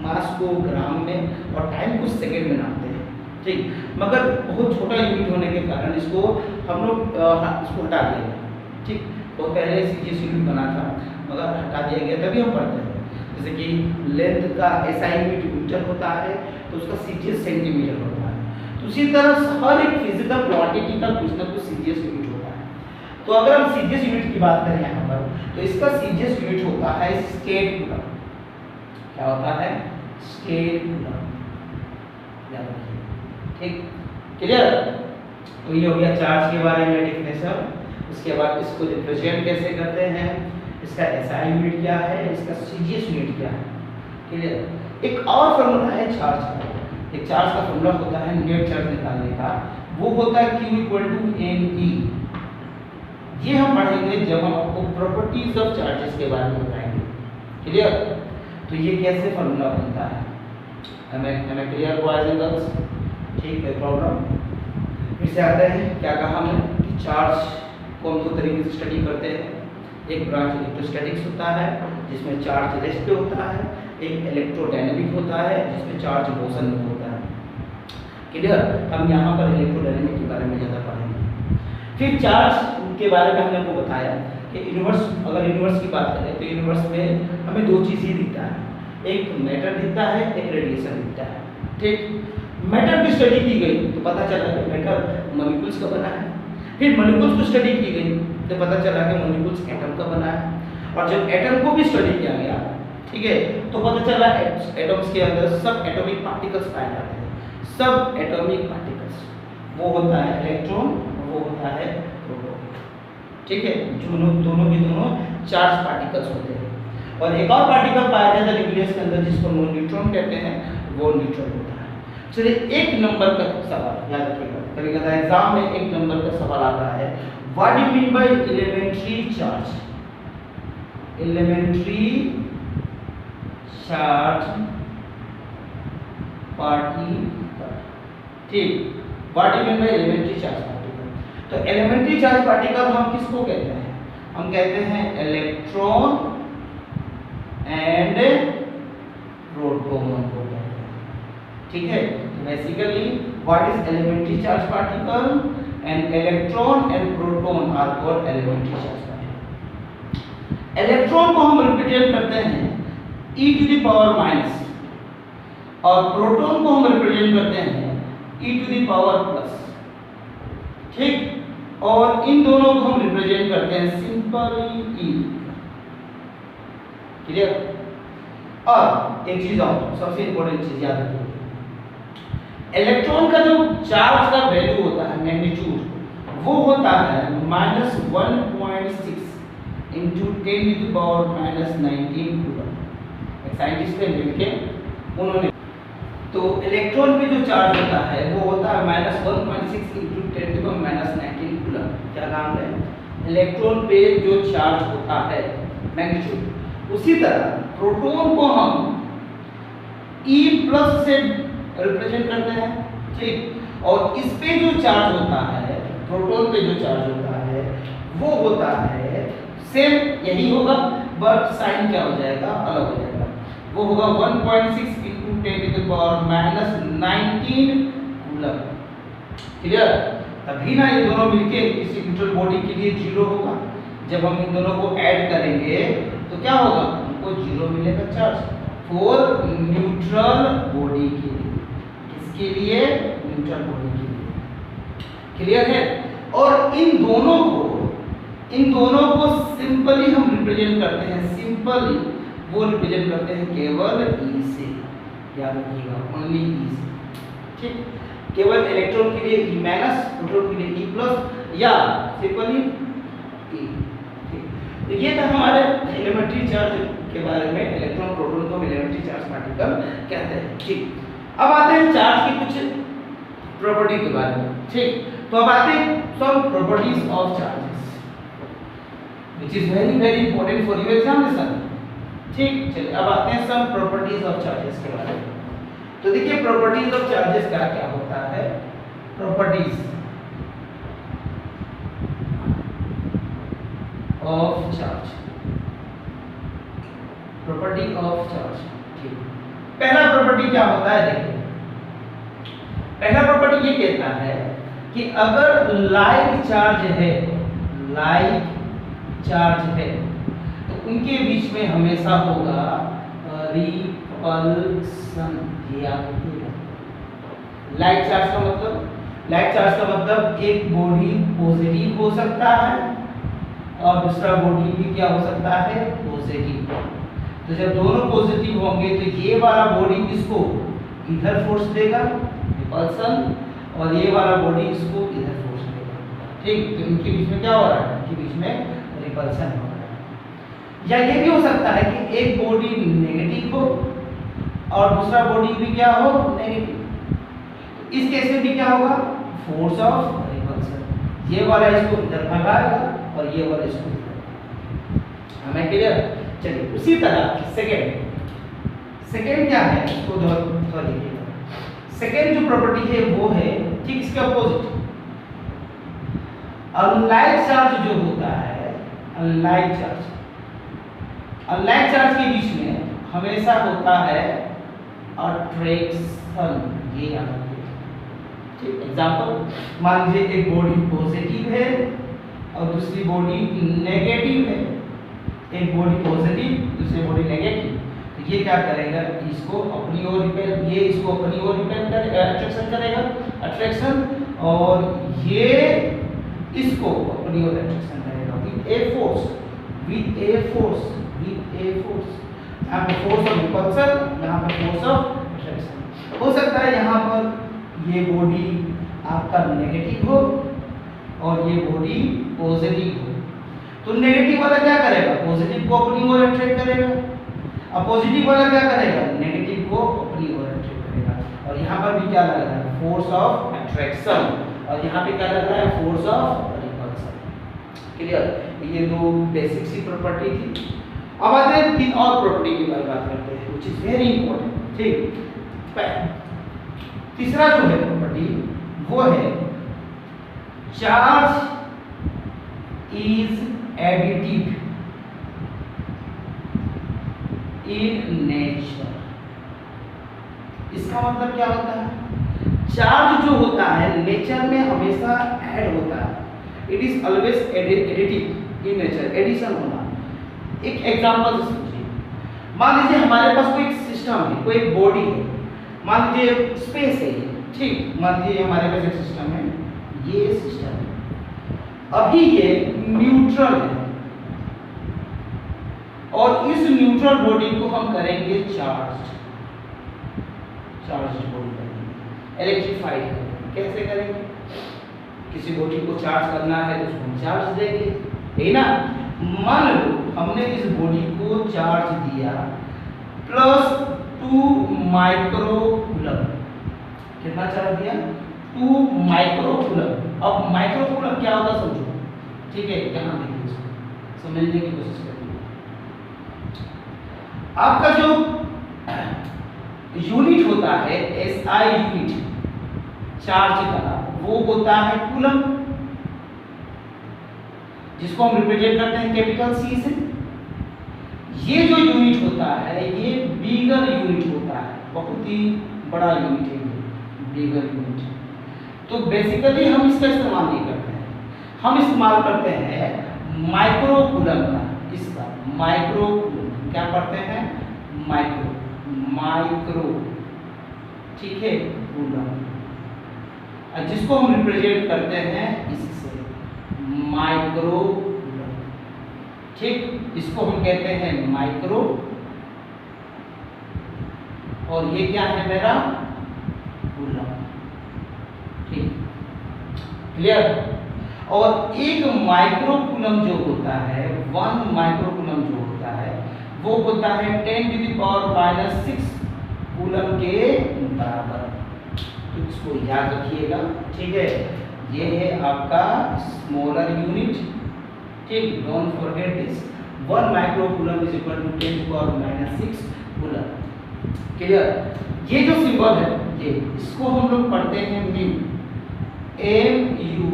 मास को ग्राम में और टाइम को सेकंड में नापते हैं। ठीक, मगर बहुत छोटा यूनिट होने के कारण इसको हम लोग इसको हटा दिया गया। ठीक, बहुत पहले सीजीएस यूनिट बना था मगर हटा दिया गया, तभी हम पढ़ते हैं। जैसे कि लेंथ का एसआई यूनिट मीटर होता है तो उसका सीजीएस सेंटीमीटर होता है। तो उसी तरह हर एक फिजिकल क्वांटिटी का कुछ ना कुछ सीजीएस यूनिट होता है। तो अगर हम सीजीएस यूनिट की बात करें यहाँ पर, तो इसका सीजीएस यूनिट होता है स्केल कूलम। क्या होता है? स्केल कूलम, याद रखिए। ठीक, क्लियर? तो ये हो गया चार्ज के बारे में डेफिनेशन। उसके बाद इसको रिप्रेजेंट कैसे करते हैं, इसका एसआई यूनिट क्या है, इसका सीजीएस यूनिट क्या है। क्लियर? एक और फॉर्मूला है चार्ज का। एक चार्ज का फॉर्मूला होता है नेट चार्ज निकालने का, वो होता है Q = NE। ये हम पढ़ेंगे जब हम आपको प्रॉपर्टीज ऑफ चार्जेस के बारे में बताएंगे। क्लियर? तो ये कैसे फॉर्मूला बनता है, हमें क्लियर बॉयज एंड गर्ल्स? ठीक है, प्रॉब्लम फिर से आते हैं। क्या कहा हमने कि चार्ज को हम दो तरीके से स्टडी करते हैं। एक ब्रांच इलेक्ट्रोस्टैटिक्स होता है जिसमें चार्ज रेस्ट पे होता है, एक इलेक्ट्रोडायनेमिक होता है जिसमें चार्ज मोशन में होता है। क्लियर? हम यहाँ पर इलेक्ट्रोडायनेमिक के बारे में ज़्यादा पढ़ेंगे। फिर चार्ज के बारे में हमने आपको बताया कि यूनिवर्स, अगर यूनिवर्स की बात करें तो यूनिवर्स में हमें दो चीज़ ही दिखता है, एक मैटर दिखता है, एक रेडिएशन दिखता है। ठीक, मैटर की स्टडी की गई तो पता चला कि मैटर मॉलिक्यूल्स का बना है। फिर मॉलिक्यूल्स को स्टडी की गई तो पता चला कि मॉलिक्यूल्स एटम का बना है। और जब एटम को भी स्टडी किया गया, ठीक है, तो पता चला एटम्स के अंदर सब एटॉमिक पार्टिकल्स पाए जाते हैं। सब एटॉमिक पार्टिकल्स, वो होता है इलेक्ट्रॉन और वो होता है प्रोटॉन। ठीक है, दोनों की दोनों चार्ज पार्टिकल्स होते हैं। और एक और पार्टिकल पाया जाता है न्यूक्लियस के अंदर जिसको न्यूट्रॉन कहते हैं, वो न्यूट्रॉन होता है। चलिए एक नंबर का सवाल याद रखिएगा, कभी कभी एग्जाम में एक नंबर का सवाल आता है, what do you mean by elementary charge? Elementary charge particle, ठीक, what do you mean by elementary charge particle? तो एलिमेंट्री चार्ज पार्टिकल हम किसको कहते हैं? हम कहते हैं इलेक्ट्रॉन एंड प्रोटॉन को कहते हैं, ठीक है। Basically what is elementary charge particle and electron and proton are called elementary charge particle. Electron को हम रिप्रेजेंट करते हैं e to the power minus और प्रोटॉन को हम रिप्रेजेंट करते हैं e to the power plus, ठीक। और इन दोनों को हम रिप्रेजेंट करते हैं सिंपली e, क्लियर। और एक चीज और सबसे इंपॉर्टेंट चीज याद रखिए, इलेक्ट्रॉन का जो चार्ज का वैल्यू होता है मैग्नीट्यूड, वो होता है -1.6 into 10 to the power -19 coulomb. एक साइंटिस्ट ने मिलके उन्होंने, तो इलेक्ट्रॉन पे जो चार्ज होता है वो होता है -1.6 into 10 to the power -19 coulomb. क्या नाम है? इलेक्ट्रॉन पे जो चार्ज होता है मैग्नीट्यूड। उसी तरह प्रोटॉन को हम E+ से रिप्रेजेंट करते हैं, ठीक। और इस पे जो चार्ज होता है, प्रोटॉन पे जो चार्ज होता है वो होता है सेम यही होगा, बट साइन क्या हो जाएगा, अलग हो जाएगा। वो होगा 1.6 into 10 to the power -19 coulomb, clear. तभी ना ये दोनों मिलके किसी न्यूट्रल बॉडी के लिए 0 होगा। जब हम इन दोनों को ऐड करेंगे तो क्या होगा, हमको 0 मिलेगा चार्ज फॉर न्यूट्रल बॉडी के लिए। किसके लिए? न्यूट्रल बॉडी के लिए, क्लियर है। और इन दोनों को सिंपली हम रिप्रेजेंट करते हैं, सिंपली वो रिप्रेजेंट करते हैं केवल E से, याद रखिएगा, ओनली E से, ठीक। केवल इलेक्ट्रॉन के लिए E-, प्रोटॉन के लिए E+, या सिंपली E, ठीक। तो ये था हमारे एलिमेंट्री चार्ज के बारे में, इलेक्ट्रॉन प्रोटॉन को एलिमेंट्री चार्ज पार्टिकल कहते हैं, ठीक। अब आते हैं चार्ज की कुछ प्रॉपर्टी के बारे में, ठीक। तो अब आते हैं some properties of charges which is very important for your examination, ठीक। चलिए अब आते हैं सम प्रॉपर्टीज ऑफ चार्जेस के बारे में। तो देखिए प्रॉपर्टीज ऑफ चार्जेस का क्या होता है, properties of charge, property of charge, ठीक। पहला प्रॉपर्टी क्या होता है, देखिए पहला प्रॉपर्टी ये कहता है कि अगर लाइक चार्ज है, लाइक चार्ज है, तो उनके बीच में हमेशा होगा रिपल्सन। लाइक चार्ज का मतलब एक बॉडी पॉजिटिव हो सकता है और दूसरा बॉडी भी क्या हो सकता है, पॉजिटिव। तो जब दोनों पॉजिटिव होंगे तो ये वाला बॉडी इसको इधर फोर्स देगा, रिपल्सन, और ये वाला बॉडी इसको इधर फोर्स देगा, ठीक। तो इनके बीच में क्या हो रहा है, इनके बीच में रिपल्सन हो रहा है। या ये भी हो सकता है कि एक बॉडी नेगेटिव हो और दूसरा बॉडी भी क्या हो, नेगेटिव। इस केस में भी क्या होगा, फोर्स ऑफ रिपल्सन। ये वाला इसको इधर भगाएगा और ये वाला इसको इधर, हमें क्लियर। चलिए उसी तरह सेकेंड क्या है, इसको थोड़ा देखिएगा। सेकेंड जो प्रॉपर्टी है वो है, ठीक, इसका अपोजिट, अनलाइक चार्ज जो होता है, अनलाइक चार्ज के बीच में हमेशा होता है अट्रैक्शन। ये याद रखिए, ठीक। एग्जांपल, मान लीजिए एक बॉडी पॉजिटिव है और दूसरी बॉडी नेगेटिव है। एक बॉडी पॉजिटिव, दूसरी बॉडी नेगेटिव, तो ये क्या करेगा, इसको अपनी ओर रिपेल, ये इसको अपनी ओर रिपेल करेगा, अट्रैक्शन करेगा, अट्रैक्शन, और ये इसको अपनी ओर अट्रैक्शन करेगा विद ए फोर्स, यहाँ पे फोर्स ऑफ रिपल्सन, यहाँ पे फोर्स ऑफ अट्रैक्शन। हो सकता है यहाँ पर ये बॉडी आपका नेगेटिव हो और ये बॉडी पॉजिटिव हो, तो नेगेटिव वाला क्या करेगा, पॉजिटिव को अपनी ओर अट्रैक्ट करेगा, अब पॉजिटिव वाला क्या करेगा, नेगेटिव को अपनी ओर अट्रैक्ट करेगा। और यहाँ पर भी क्या लग रहा है, फोर्स ऑफ अट्रैक्शन, और यहाँ पे क्या लग रहा है, फोर्स ऑफ रिपल्सन। क्लियर, ये दो बेसिक सी प्रॉपर्टी थी। अब आते हैं तीन और प्रॉपर्टी की बात करते हैं, व्हिच इज वेरी इंपॉर्टेंट। ठीक, तीसरा जो है प्रॉपर्टी वो है charge is additive in nature. इसका मतलब क्या होता है, चार्ज जो होता है नेचर में हमेशा ऐड होता है, it is always additive in nature, addition होना। एक एग्जांपल समझिए, मान लीजिए हमारे पास कोई सिस्टम है, कोई बॉडी है, मान लीजिए स्पेस है ये, ठीक, मान लीजिए हमारे पास एक सिस्टम है, ये सिस्टम है, अभी ये न्यूट्रल है और इस न्यूट्रल बॉडी को हम करेंगे चार्ज बॉडी करेंगे, इलेक्ट्रीफाइड करेंगे। कैसे करेंगे, किसी बॉडी को चार्ज करना है तो उसको हम चार्ज देंगे, है ना। मान लो हमने इस बॉडी को चार्ज दिया +2 माइक्रोकूलम, कितना चार्ज दिया, 2 माइक्रोकूलम। अब माइक्रोकूलम क्या होता है समझो, ठीक है, यहाँ देखिए, समझने की कोशिश करिए। आपका जो यूनिट होता है SI यूनिट चार्ज का, वो होता है कूलम, जिसको हम रिप्रेजेंट करते हैं कैपिटल C से। ये जो यूनिट होता है ये बिगर यूनिट होता है, बहुत ही बड़ा यूनिट है ये बिगर यूनिट। तो बेसिकली हम इसका इस्तेमाल नहीं करते हैं, हम इस्तेमाल करते हैं माइक्रोकूलम का, इसका माइक्रोकूलम क्या पढ़ते हैं, माइक्रो, ठीक है, कूलम, जिसको हम रिप्रेजेंट करते हैं इससे माइक्रो, ठीक, इसको हम कहते हैं माइक्रो, और ये क्या है मेरा कूलम, ठीक, क्लियर। और एक माइक्रोकूलम जो होता है, 1 माइक्रोकूलम जो होता है वो होता है 10⁻⁻⁶ कूलम के बराबर। तो इसको याद रखिएगा, ठीक है, ये है आपका स्मॉलर यूनिट, ठीक, don't forget this, 1 microcoulomb is equal to 10⁻⁶ coulomb. Clear, ये जो सिंबल है ये, इसको हम लोग पढ़ते हैं म्यू, MU,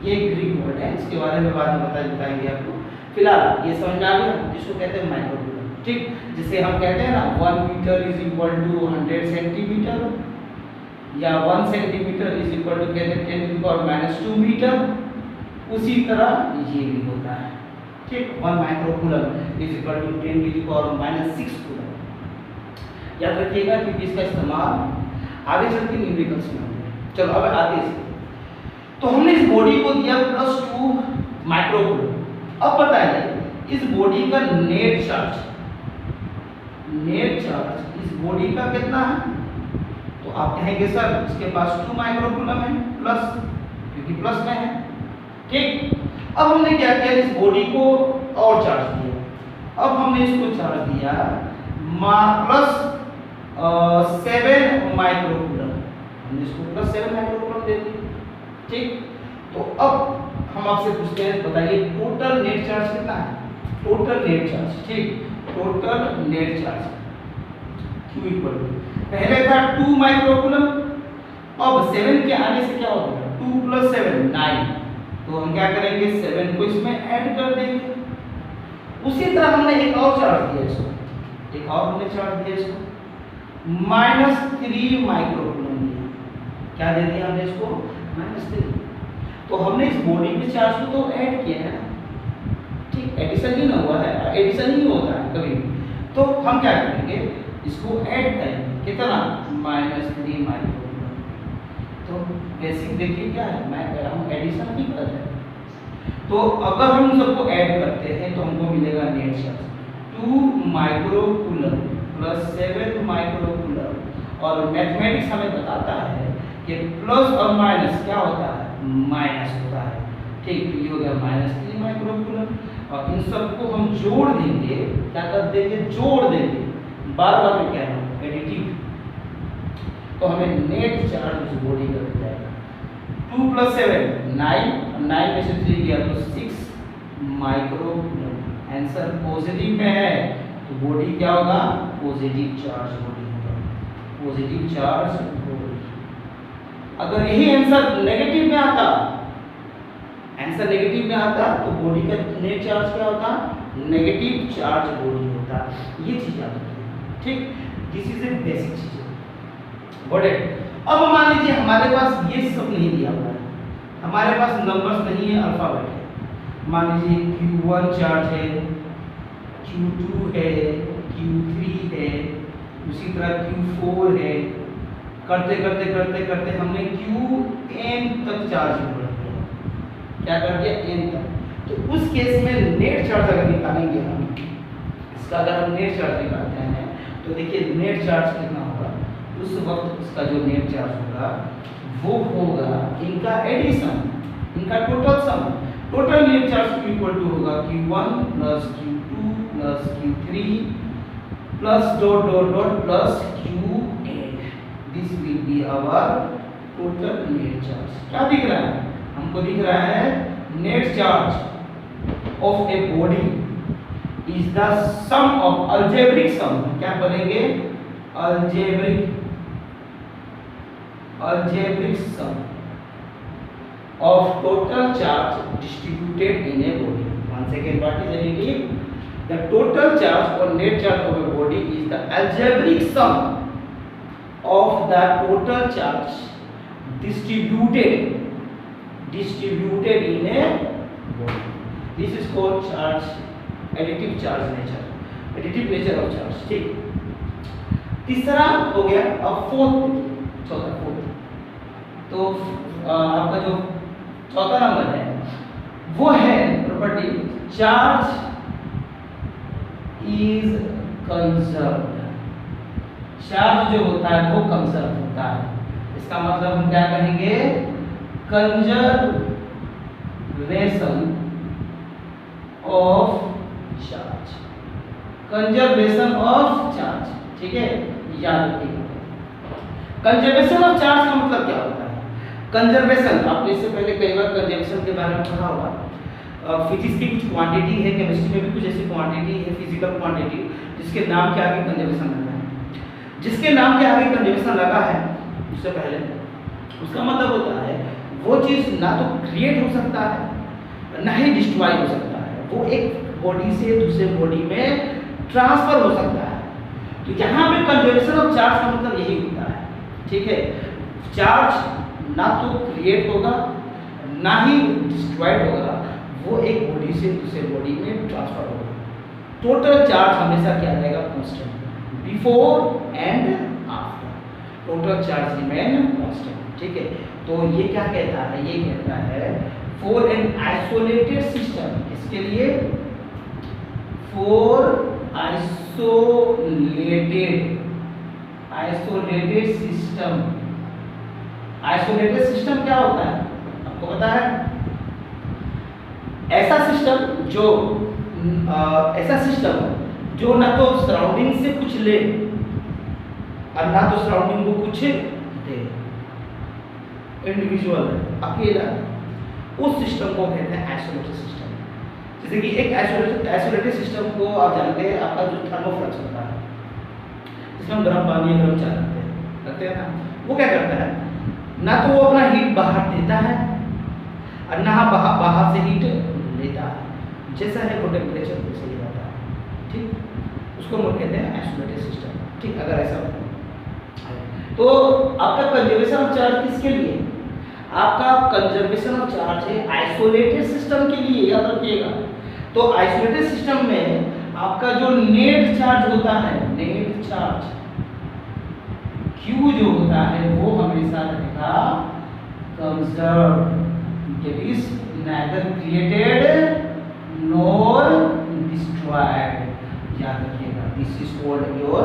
ये ग्रीक वर्ड है, इसके बारे में बाद में बताएंगे आपको। फिलहाल ये समझ में आ गया, जिसको कहते हैं माइक्रोकूलम, ठीक, जिसे हम कहते हैं ना 1 metre is equal to 100 centimetre, या 1 सेंटीमीटर इज इक्वल टू कहते हैं 10⁻⁻² मीटर, उसी तरह ये भी होता है, ठीक, 1 microcoulomb is equal to 10⁻⁶ coulomb. याद रखिएगा क्योंकि इसका इस्तेमाल आगे चल के न्यूमेरिकल्स में होगा। चलो अब आगे इसके, तो हमने इस बॉडी को दिया +2 माइक्रोकूलम। अब बताइए इस बॉडी का नेट चार्ज इस बॉडी का कितना है, तो आप कहेंगे सर इसके पास 2 माइक्रोकूलम है प्लस, क्योंकि प्लस में है, ठीक। अब हमने क्या किया, इस बॉडी को और चार्ज दिया, अब हमने इसको चार्ज दिया +7 माइक्रोकूलम, हमने इसको +7 माइक्रोकूलम दे दिया, ठीक। तो अब हम आपसे पूछते हैं, बताइए टोटल नेट चार्ज कितना है, टोटल नेट चार्ज, ठीक, total net charge Q equal to, पहले था 2 माइक्रोकूलम, अब 7 के आने से क्या होगा, 2 + 7 9, तो हम क्या करेंगे 7 को इसमें ऐड कर देंगे। उसी तरह हमने एक और चार्ज दिया इसको, एक और हमने चार्ज दिया इसको -3 माइक्रोकूलम दिया, क्या दे दिया हमने इसको -3। तो हमने इस बॉडी के चार्ज को तो ऐड किया है, ठीक, एडिशन ही ना हुआ है, एडिशन ही होता है कभी, तो हम क्या करेंगे इसको ऐड करेंगे, कितना -3 माइक्रोकूलम। तो बेसिक देखिए क्या है, हम एडिशन ही कर रहे हैं। तो अगर हम सबको ऐड करते हैं तो हमको मिलेगा नेट चार्ज 2 माइक्रोकूलम + 7 माइक्रोकूलम, और मैथमेटिक्स हमें बताता है कि प्लस और माइनस क्या होता है, माइनस होता है, ठीक, तो ये हो गया -3 माइक्रोकूलम। और इन सबको हम जोड़ देंगे, क्या कर देंगे, जोड़ देंगे, बार बार में क्या है एडिटिव, तो हमें नेट चार्ज उस बॉडी का मिल जाएगा 2 + 7 9, 9 में से 3 गया तो 6 माइक्रोकूलम। आंसर पॉजिटिव में है तो बॉडी क्या होगा, पॉजिटिव चार्ज बॉडी होगा, पॉजिटिव चार्ज बॉडी। अगर यही आंसर नेगेटिव में आता, आंसर नेगेटिव में आता तो बॉडी का नेट चार्ज क्या होता, नेगेटिव चार्ज बॉडी होता। ये चीज याद रखिए, ठीक, दिस इज ए बेसिक चीज है। Got it. अब मान लीजिए हमारे पास ये सब नहीं दिया हुआ है, हमारे पास नंबर्स नहीं है, अल्फाबेट है। मान लीजिए Q1 चार्ज है, Q2 है, Q3 है, उसी तरह Q4 है, करते करते करते करते हमने Qn तक चार्ज बढ़ दिया, क्या कर दिया, n तक। तो उस केस में नेट चार्ज अगर निकालेंगे हम, इसका अगर हम नेट चार्ज निकालते हैं तो देखिए नेट चार्ज कितना होगा, उस वक्त उसका जो नेट चार्ज होगा वो होगा इनका एडिशन, इनका total sum. Total net charge equal to होगा Q1 + Q2 + Q3 plus dot dot dot plus Qn। This will be our total net charge. क्या दिख रहा है हमको, दिख रहा है net charge of a body is the sum of algebraic sum. क्या करेंगे, algebraic sum of total charge distributed in a body. Once again, what is additive? The total charge or net charge of a body is the algebraic sum of the total charge distributed in a body. This is called charge, additive charge nature, additive nature of charge. ठीक, तीसरा हो गया। अब fourth, तो आपका जो चौथा number है वो है property charge is conserved. Charge जो होता है वो कंजर्व होता है, इसका मतलब हम क्या कहेंगे, conservation of charge, conservation of charge. ठीक है, याद रखिएगा। कंजर्वेशन ऑफ चार्ज का मतलब क्या होता है, कंजर्वेशन आपने इससे पहले कई बार कंजर्वेशन के बारे में पढ़ा होगा। फिजिक्स की कुछ क्वांटिटी है, केमिस्ट्री में भी कुछ ऐसी क्वांटिटी है, फिजिकल क्वांटिटी, जिसके नाम के आगे कंजर्वेशन लगा है। जिसके नाम के आगे कंजर्वेशन लगा है उससे पहले, उसका मतलब होता है वो चीज़ ना तो क्रिएट हो सकता है ना ही डिस्ट्रॉय हो सकता है, वो एक बॉडी से दूसरे बॉडी में ट्रांसफर हो सकता है। तो यहाँ पे कंजर्वेशन ऑफ चार्ज का मतलब यही होता है। ठीक है, चार्ज ना तो क्रिएट होगा ना ही डिस्ट्रॉयड होगा, वो एक बॉडी से दूसरे बॉडी में ट्रांसफर होगा। टोटल चार्ज हमेशा क्या रहेगा, constant, before and after total charge remain constant. ठीक है, तो ये क्या कहता है, ये कहता है फॉर एन आइसोलेटेड सिस्टम, इसके लिए for isolated system. Isolated system क्या होता है आपको पता है, ऐसा सिस्टम जो ना तो सराउंडिंग से कुछ ले और ना तो सराउंडिंग को कुछ दे, इंडिविजुअल है, अकेला, उस सिस्टम को कहते हैं आइसोलेटेड सिस्टम। जैसे कि एक आइसोलेटेड सिस्टम को आप जानते हैं, आपका जो थर्मोफ्लक्स होता है जिसमें हम गर्म पानी गर्म चाय रखते हैं ना, वो क्या करता है, ना तो वो अपना हीट बाहर देता है और ना बाहर से हीट लेता है, जैसा है वो टेम्परेचर वैसे ही रहता है। ठीक, उसको हम कहते हैं आइसोलेटेड सिस्टम। ठीक, अगर ऐसा हो तो आपका कंजर्वेशन ऑफ चार्ज किसके लिए, आपका कंजर्वेशन ऑफ चार्ज है आइसोलेटेड सिस्टम के लिए, याद रखिएगा। तो आइसोलेटेड सिस्टम में आपका जो नेट चार्ज होता है, नेट चार्ज Q जो होता है वो हमेशा रहेगा conserved, that is neither created nor destroyed। याद रखिएगा, this is called your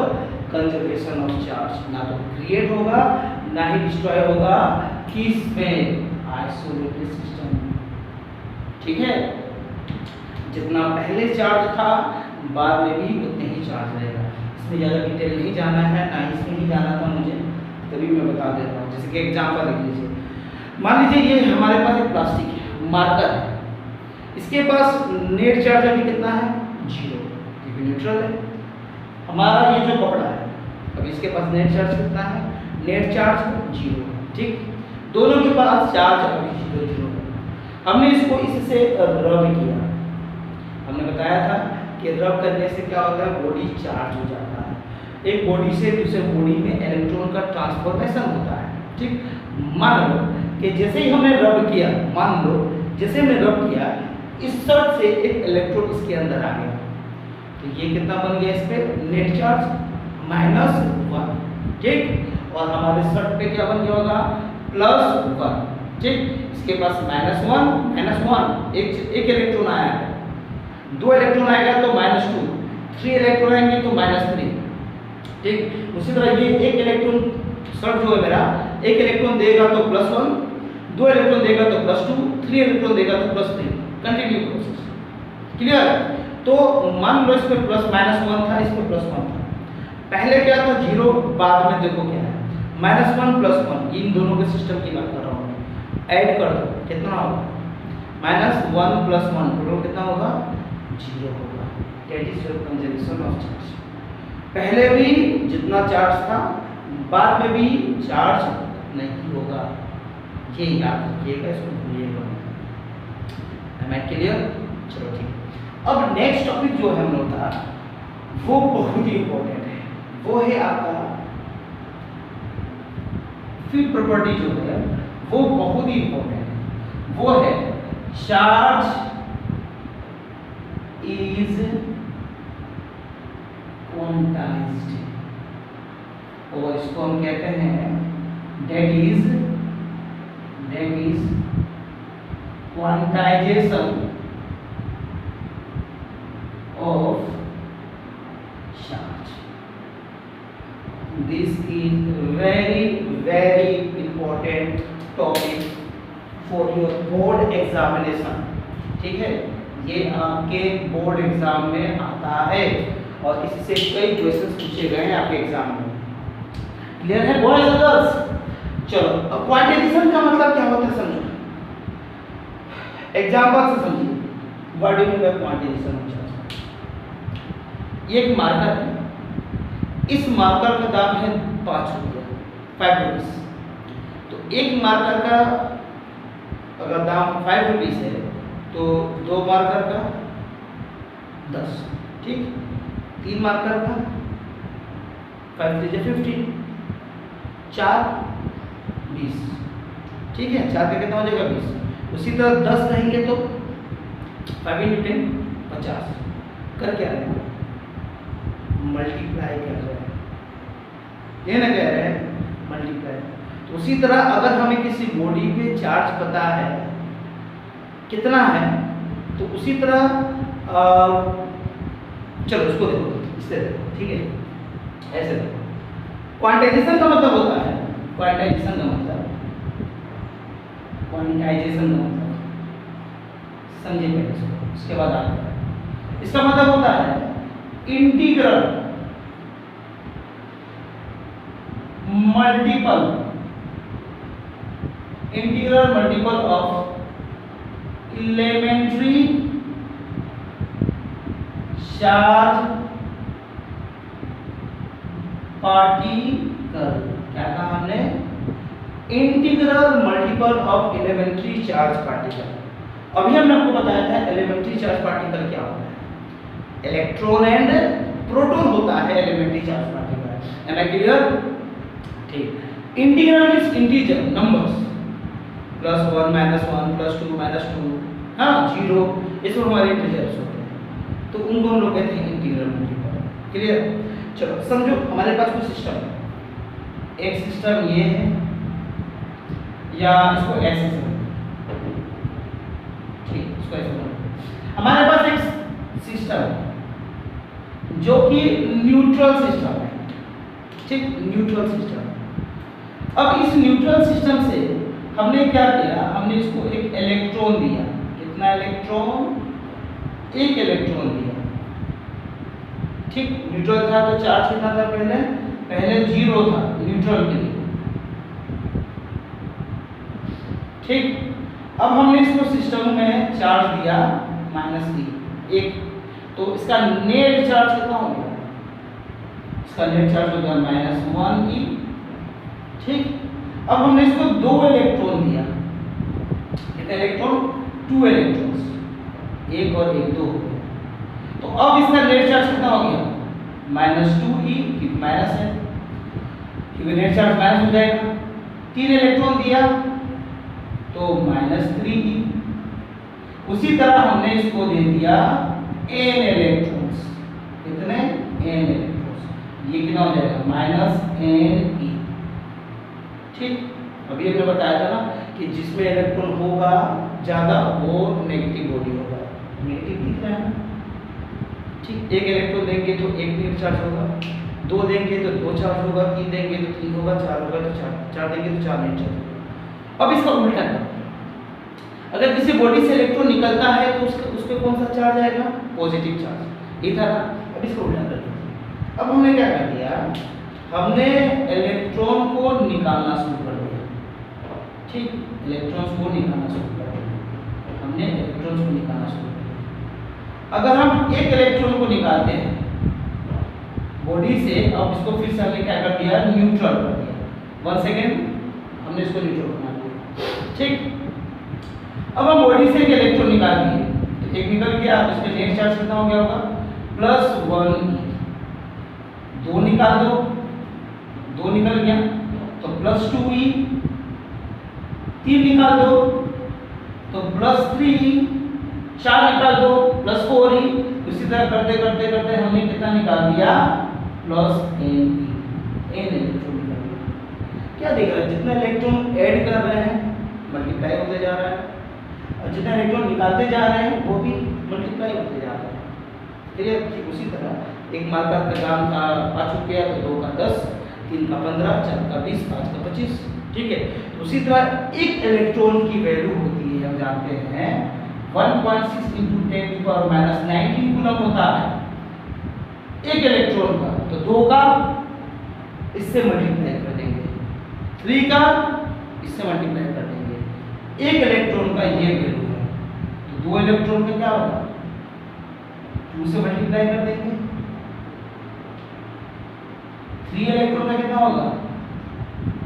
conservation of charge. ना तो क्रिएट होगा ना ही डिस्ट्रॉय होगा, किस में, आइसोलेटेड सिस्टम। ठीक है, जितना पहले चार्ज था बाद में भी उतने ही चार्ज रहेगा। इसमें ज़्यादा डिटेल नहीं जाना है, ना इसमें ही जाना था मुझे, तभी मैं बता दे रहा हूँ। जैसे कि एग्जाम्पल लिख लीजिए, मान लीजिए ये हमारे पास एक प्लास्टिक है, मार्कर है, इसके पास नेट चार्ज अभी कितना है 0, क्योंकि न्यूट्रल है। हमारा ये जो कपड़ा है अभी इसके पास नेट चार्ज कितना है, नेट चार्ज 0, ठीक। दोनों के पास चार्ज अभी 0 है। हमने इसको इससे रब किया, हमने बताया था कि रब करने से क्या होता है, बॉडी चार्ज हो जाता है। एक बॉडी से दूसरे बॉडी में इलेक्ट्रॉन का ट्रांसफॉर्मेशन होता है, ठीक। मान लो कि जैसे ही हमने रब किया, मान लो जैसे हमने रब किया, इस शर्ट से एक इलेक्ट्रॉन इसके अंदर आ गया, तो ये कितना बन गया, इस पे नेट चार्ज -1, ठीक। और हमारे शर्ट पे क्या बन गया होगा, +1, ठीक। इसके पास -1 एक इलेक्ट्रॉन आया है, 2 इलेक्ट्रॉन आएगा तो -2, 3 इलेक्ट्रॉन आएंगे तो -3, ठीक। उसी तरह ये एक इलेक्ट्रॉन शर्ट जो है मेरा, एक इलेक्ट्रॉन देगा तो +1, 2 इलेक्ट्रॉन देगा तो +2, 3 इलेक्ट्रॉन देगा तो +3, कंटिन्यू प्रोसेस, क्लियर। तो मान लो इसमें +-1 था, इसमें +1 था, पहले क्या था 0, बाद में देखो क्या है -1 +1, इन दोनों के सिस्टम की बात कर रहा हूँ, ऐड कर दो कितना होगा, -1 + 1 टोटल कितना होगा 0 होगा, that is your conservation of charge. पहले भी जितना चार्ज था बाद में भी चार्ज नहीं होगा, ये याद रखिएगा, इसको भूलिएगा। Am I clear? चलो ठीक। अब नेक्स्ट टॉपिक जो है हम लोग का वो बहुत ही इंपॉर्टेंट है, वो है आपका फील्ड प्रॉपर्टी जो है वो बहुत ही इंपॉर्टेंट है, वो है चार्ज इज क्वांटाइज्ड, और इसको हम कहते हैं that is quantization of charge. This is very important topic for your board examination, ठीक है, ये आपके बोर्ड एग्जाम में आता है और इससे कई क्वेश्चंस पूछे गए हैं आपके एग्जाम में। क्लियर है बॉयज और गर्ल्स? चलो अब क्वांटाइजेशन का मतलब क्या होता है समझो, एग्जांपल से समझिए, what do you mean bye quantization of charge. ये एक मार्कर है, इस मार्कर का दाम है 5 रुपये, 5 रुपीस। तो एक मार्कर का अगर दाम 5 रुपीस है तो 2 मार्कर का 10, ठीक, 3 मार्कर का 5 3 15, 4 20, ठीक है, 4 का कितना हो जाएगा 20। उसी तरह 10 रहेंगे तो 5 × 10 50, कर क्या रहे हैं, मल्टीप्लाई कर रहे हैं, ये ना कह रहे हैं मल्टीप्लाई। तो उसी तरह अगर हमें किसी बॉडी पे चार्ज पता है कितना है, तो उसी तरह चलो इसको देखो, इससे देखो, ठीक है, ऐसे देखो। क्वांटाइजेशन का मतलब होता है, क्वांटाइजेशन का मतलब समझिए पहले इसको, इसके बाद आगे। इसका मतलब होता है integral multiple of elementary charge particle. क्या कहा हमने, integral multiple of elementary charge particle. अभी हमने आपको बताया था एलिमेंट्री चार्ज पार्टिकल क्या होता है, इलेक्ट्रॉन एंड प्रोटॉन होता है elementary charge particle. Am I clear? ठीक। इंटीग्रल मींस इंटीजर नंबर्स, +1 -1 +2 -2, हाँ 0, इसमें हमारे इंटीजर्स होते हैं, तो उनको हम लोग कहते हैं इंटीग्रल मल्टीपल। क्लियर? चलो समझो, हमारे पास कुछ सिस्टम है, एक सिस्टम ये है, या इसको ऐसे समझो, ठीक, इसको ऐसे समझो। हमारे पास एक सिस्टम है जो कि न्यूट्रल सिस्टम है, ठीक, न्यूट्रल सिस्टम। अब इस न्यूट्रल सिस्टम से हमने क्या किया, हमने इसको एक इलेक्ट्रॉन दिया, कितना इलेक्ट्रॉन, एक इलेक्ट्रॉन दिया। ठीक, न्यूट्रल था तो चार्ज कितना था पहले 0 था न्यूट्रल के लिए। ठीक, अब हमने इसको सिस्टम में चार्ज दिया -e 1, तो इसका नेट चार्ज कितना हो गया? इसका नेट चार्ज हो गया -1e। ठीक, अब हमने इसको 2 इलेक्ट्रॉन दिया। कितने इलेक्ट्रॉन? 2 इलेक्ट्रॉन्स, 1 और 1 2 हो गए। तो अब इसका नेट चार्ज कितना हो गया? -2e, क्योंकि माइनस है, क्योंकि नेट चार्ज माइनस हो जाएगा। 3 इलेक्ट्रॉन दिया तो -3e। उसी तरह हमने इसको दे दिया n इलेक्ट्रॉन्स। कितने? n electrons. ये कितना हो जाएगा? -ne। ठीक, अभी हमने बताया था ना कि जिसमें इलेक्ट्रॉन होगा ज्यादा वो नेगेटिव बॉडी होगा। नेगेटिव दिख रहा है ना? ठीक, 1 इलेक्ट्रॉन देंगे तो 1 नेट चार्ज होगा, 2 देंगे तो 2 चार्ज होगा, 3 देंगे तो 3 होगा, 4 होगा तो 4 देंगे तो 4 नेट चार्ज होगा। अब इसका उल्टा करते हैं। अगर किसी बॉडी से इलेक्ट्रॉन निकलता है तो उस पे कौन सा चार्ज आएगा? Positive charge. ये था ना? अब इसको उल्टा करते हैं। अब हमने क्या कर दिया? हमने इलेक्ट्रॉन को निकालना शुरू कर दिया। ठीक, इलेक्ट्रॉन्स को निकालना शुरू कर दिया। हमने इलेक्ट्रॉन्स को निकालना शुरू कर दिया। अगर हम एक इलेक्ट्रॉन को निकालते हैं बॉडी से, अब इसको फिर से हमने क्या कर दिया? न्यूट्रल कर दिया। 1 सेकेंड, हमने इसको न्यूट्रल बना दिया। ठीक, अब हम बॉडी से एक इलेक्ट्रॉन निकाल दिए, तो एक निकल गया, तो इसका नेट चार्ज कितना हो गया होगा? +1e। 2 निकाल दो, 2 निकल गया तो +2e। 3 निकाल दो तो +3e। 4 निकाल दो +4e। इसी तरह करते करते करते हमने कितना निकाल दिया? +ne। n इलेक्ट्रॉन निकाल दिया। क्या देख रहे हैं? जितना इलेक्ट्रॉन ऐड कर रहे हैं मल्टीप्लाई होते जा रहा है, और जितना इलेक्ट्रॉन निकालते जा रहे हैं वो भी मल्टीप्लाई होते जा रहा है। ठीक, उसी तरह एक मार्कर का काम था 5 रुपया, तो 2 का 10, 3 का 15, 4 का 20, 5 का 25। ठीक है, तो उसी तरह एक इलेक्ट्रॉन की वैल्यू होती है, हम जानते हैं 1.6 × 10⁻19 कूलम होता है एक इलेक्ट्रॉन का। तो 2 का इससे मल्टीप्लाई कर देंगे, 3 का इससे मल्टीप्लाई कर देंगे। एक इलेक्ट्रॉन का ये वैल्यू है, तो 2 इलेक्ट्रॉन का क्या होगा? 2 से मल्टीप्लाई कर देंगे। 3 इलेक्ट्रॉन का कितना होगा?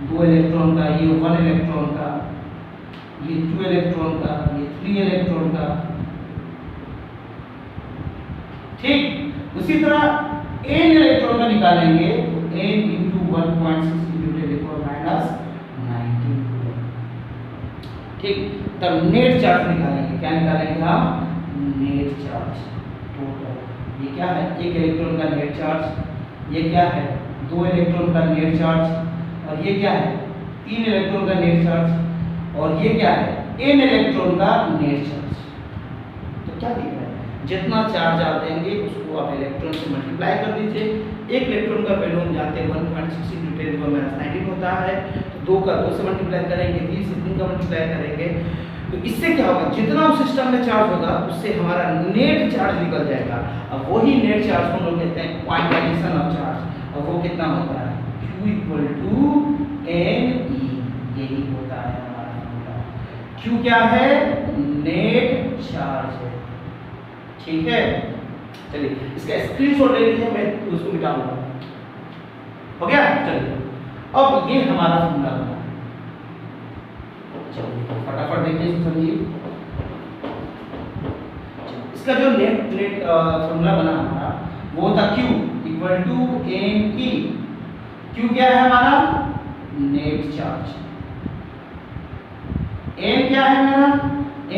2 इलेक्ट्रॉन का, ये 1 इलेक्ट्रॉन का, ये 2 इलेक्ट्रॉन का, ये 3 इलेक्ट्रॉन का। ठीक, उसी तरह n इलेक्ट्रॉन का निकालेंगे तो n × 1.6 × 10⁻19। ठीक, तब नेट चार्ज निकालेंगे। क्या निकालेंगे हम? Net charge total. ये क्या है? एक इलेक्ट्रॉन का नेट चार्ज। ये क्या है? 2 इलेक्ट्रॉन का नेट चार्ज। और ये क्या है? 3 इलेक्ट्रॉन का नेट चार्ज। और ये क्या है? n इलेक्ट्रॉन का नेट चार्ज। तो क्या दिख रहा है? जितना चार्ज आप देंगे उसको आप इलेक्ट्रॉन से मल्टीप्लाई कर दीजिए। एक इलेक्ट्रॉन का वैल्यू हम जानते हैं 1.6 × 10⁻19 होता है, तो 2 का 2 से मल्टीप्लाई करेंगे, 3 से 3 का मल्टीप्लाई करेंगे। तो इससे क्या होगा? जितना सिस्टम में चार्ज होगा उससे हमारा नेट चार्ज निकल जाएगा। अब वही नेट चार्ज को हम लोग कहते हैं क्वांटाइजेशन ऑफ चार्ज। और वो कितना होता है? Q = ne। यही होता है हमारा फॉर्मूला। Q क्या है? नेट चार्ज है। ठीक है, चलिए इसका स्क्रीनशॉट ले लीजिए, मैं उसको मिटाऊंगा। हो गया? चलिए अब ये हमारा फॉर्मूला बना। चलिए फटाफट देखिए, इसको समझिए। इसका जो नेट फॉर्मूला बना हमारा वो था Q = ne। Q क्या है हमारा? Net charge. n क्या है मेरा?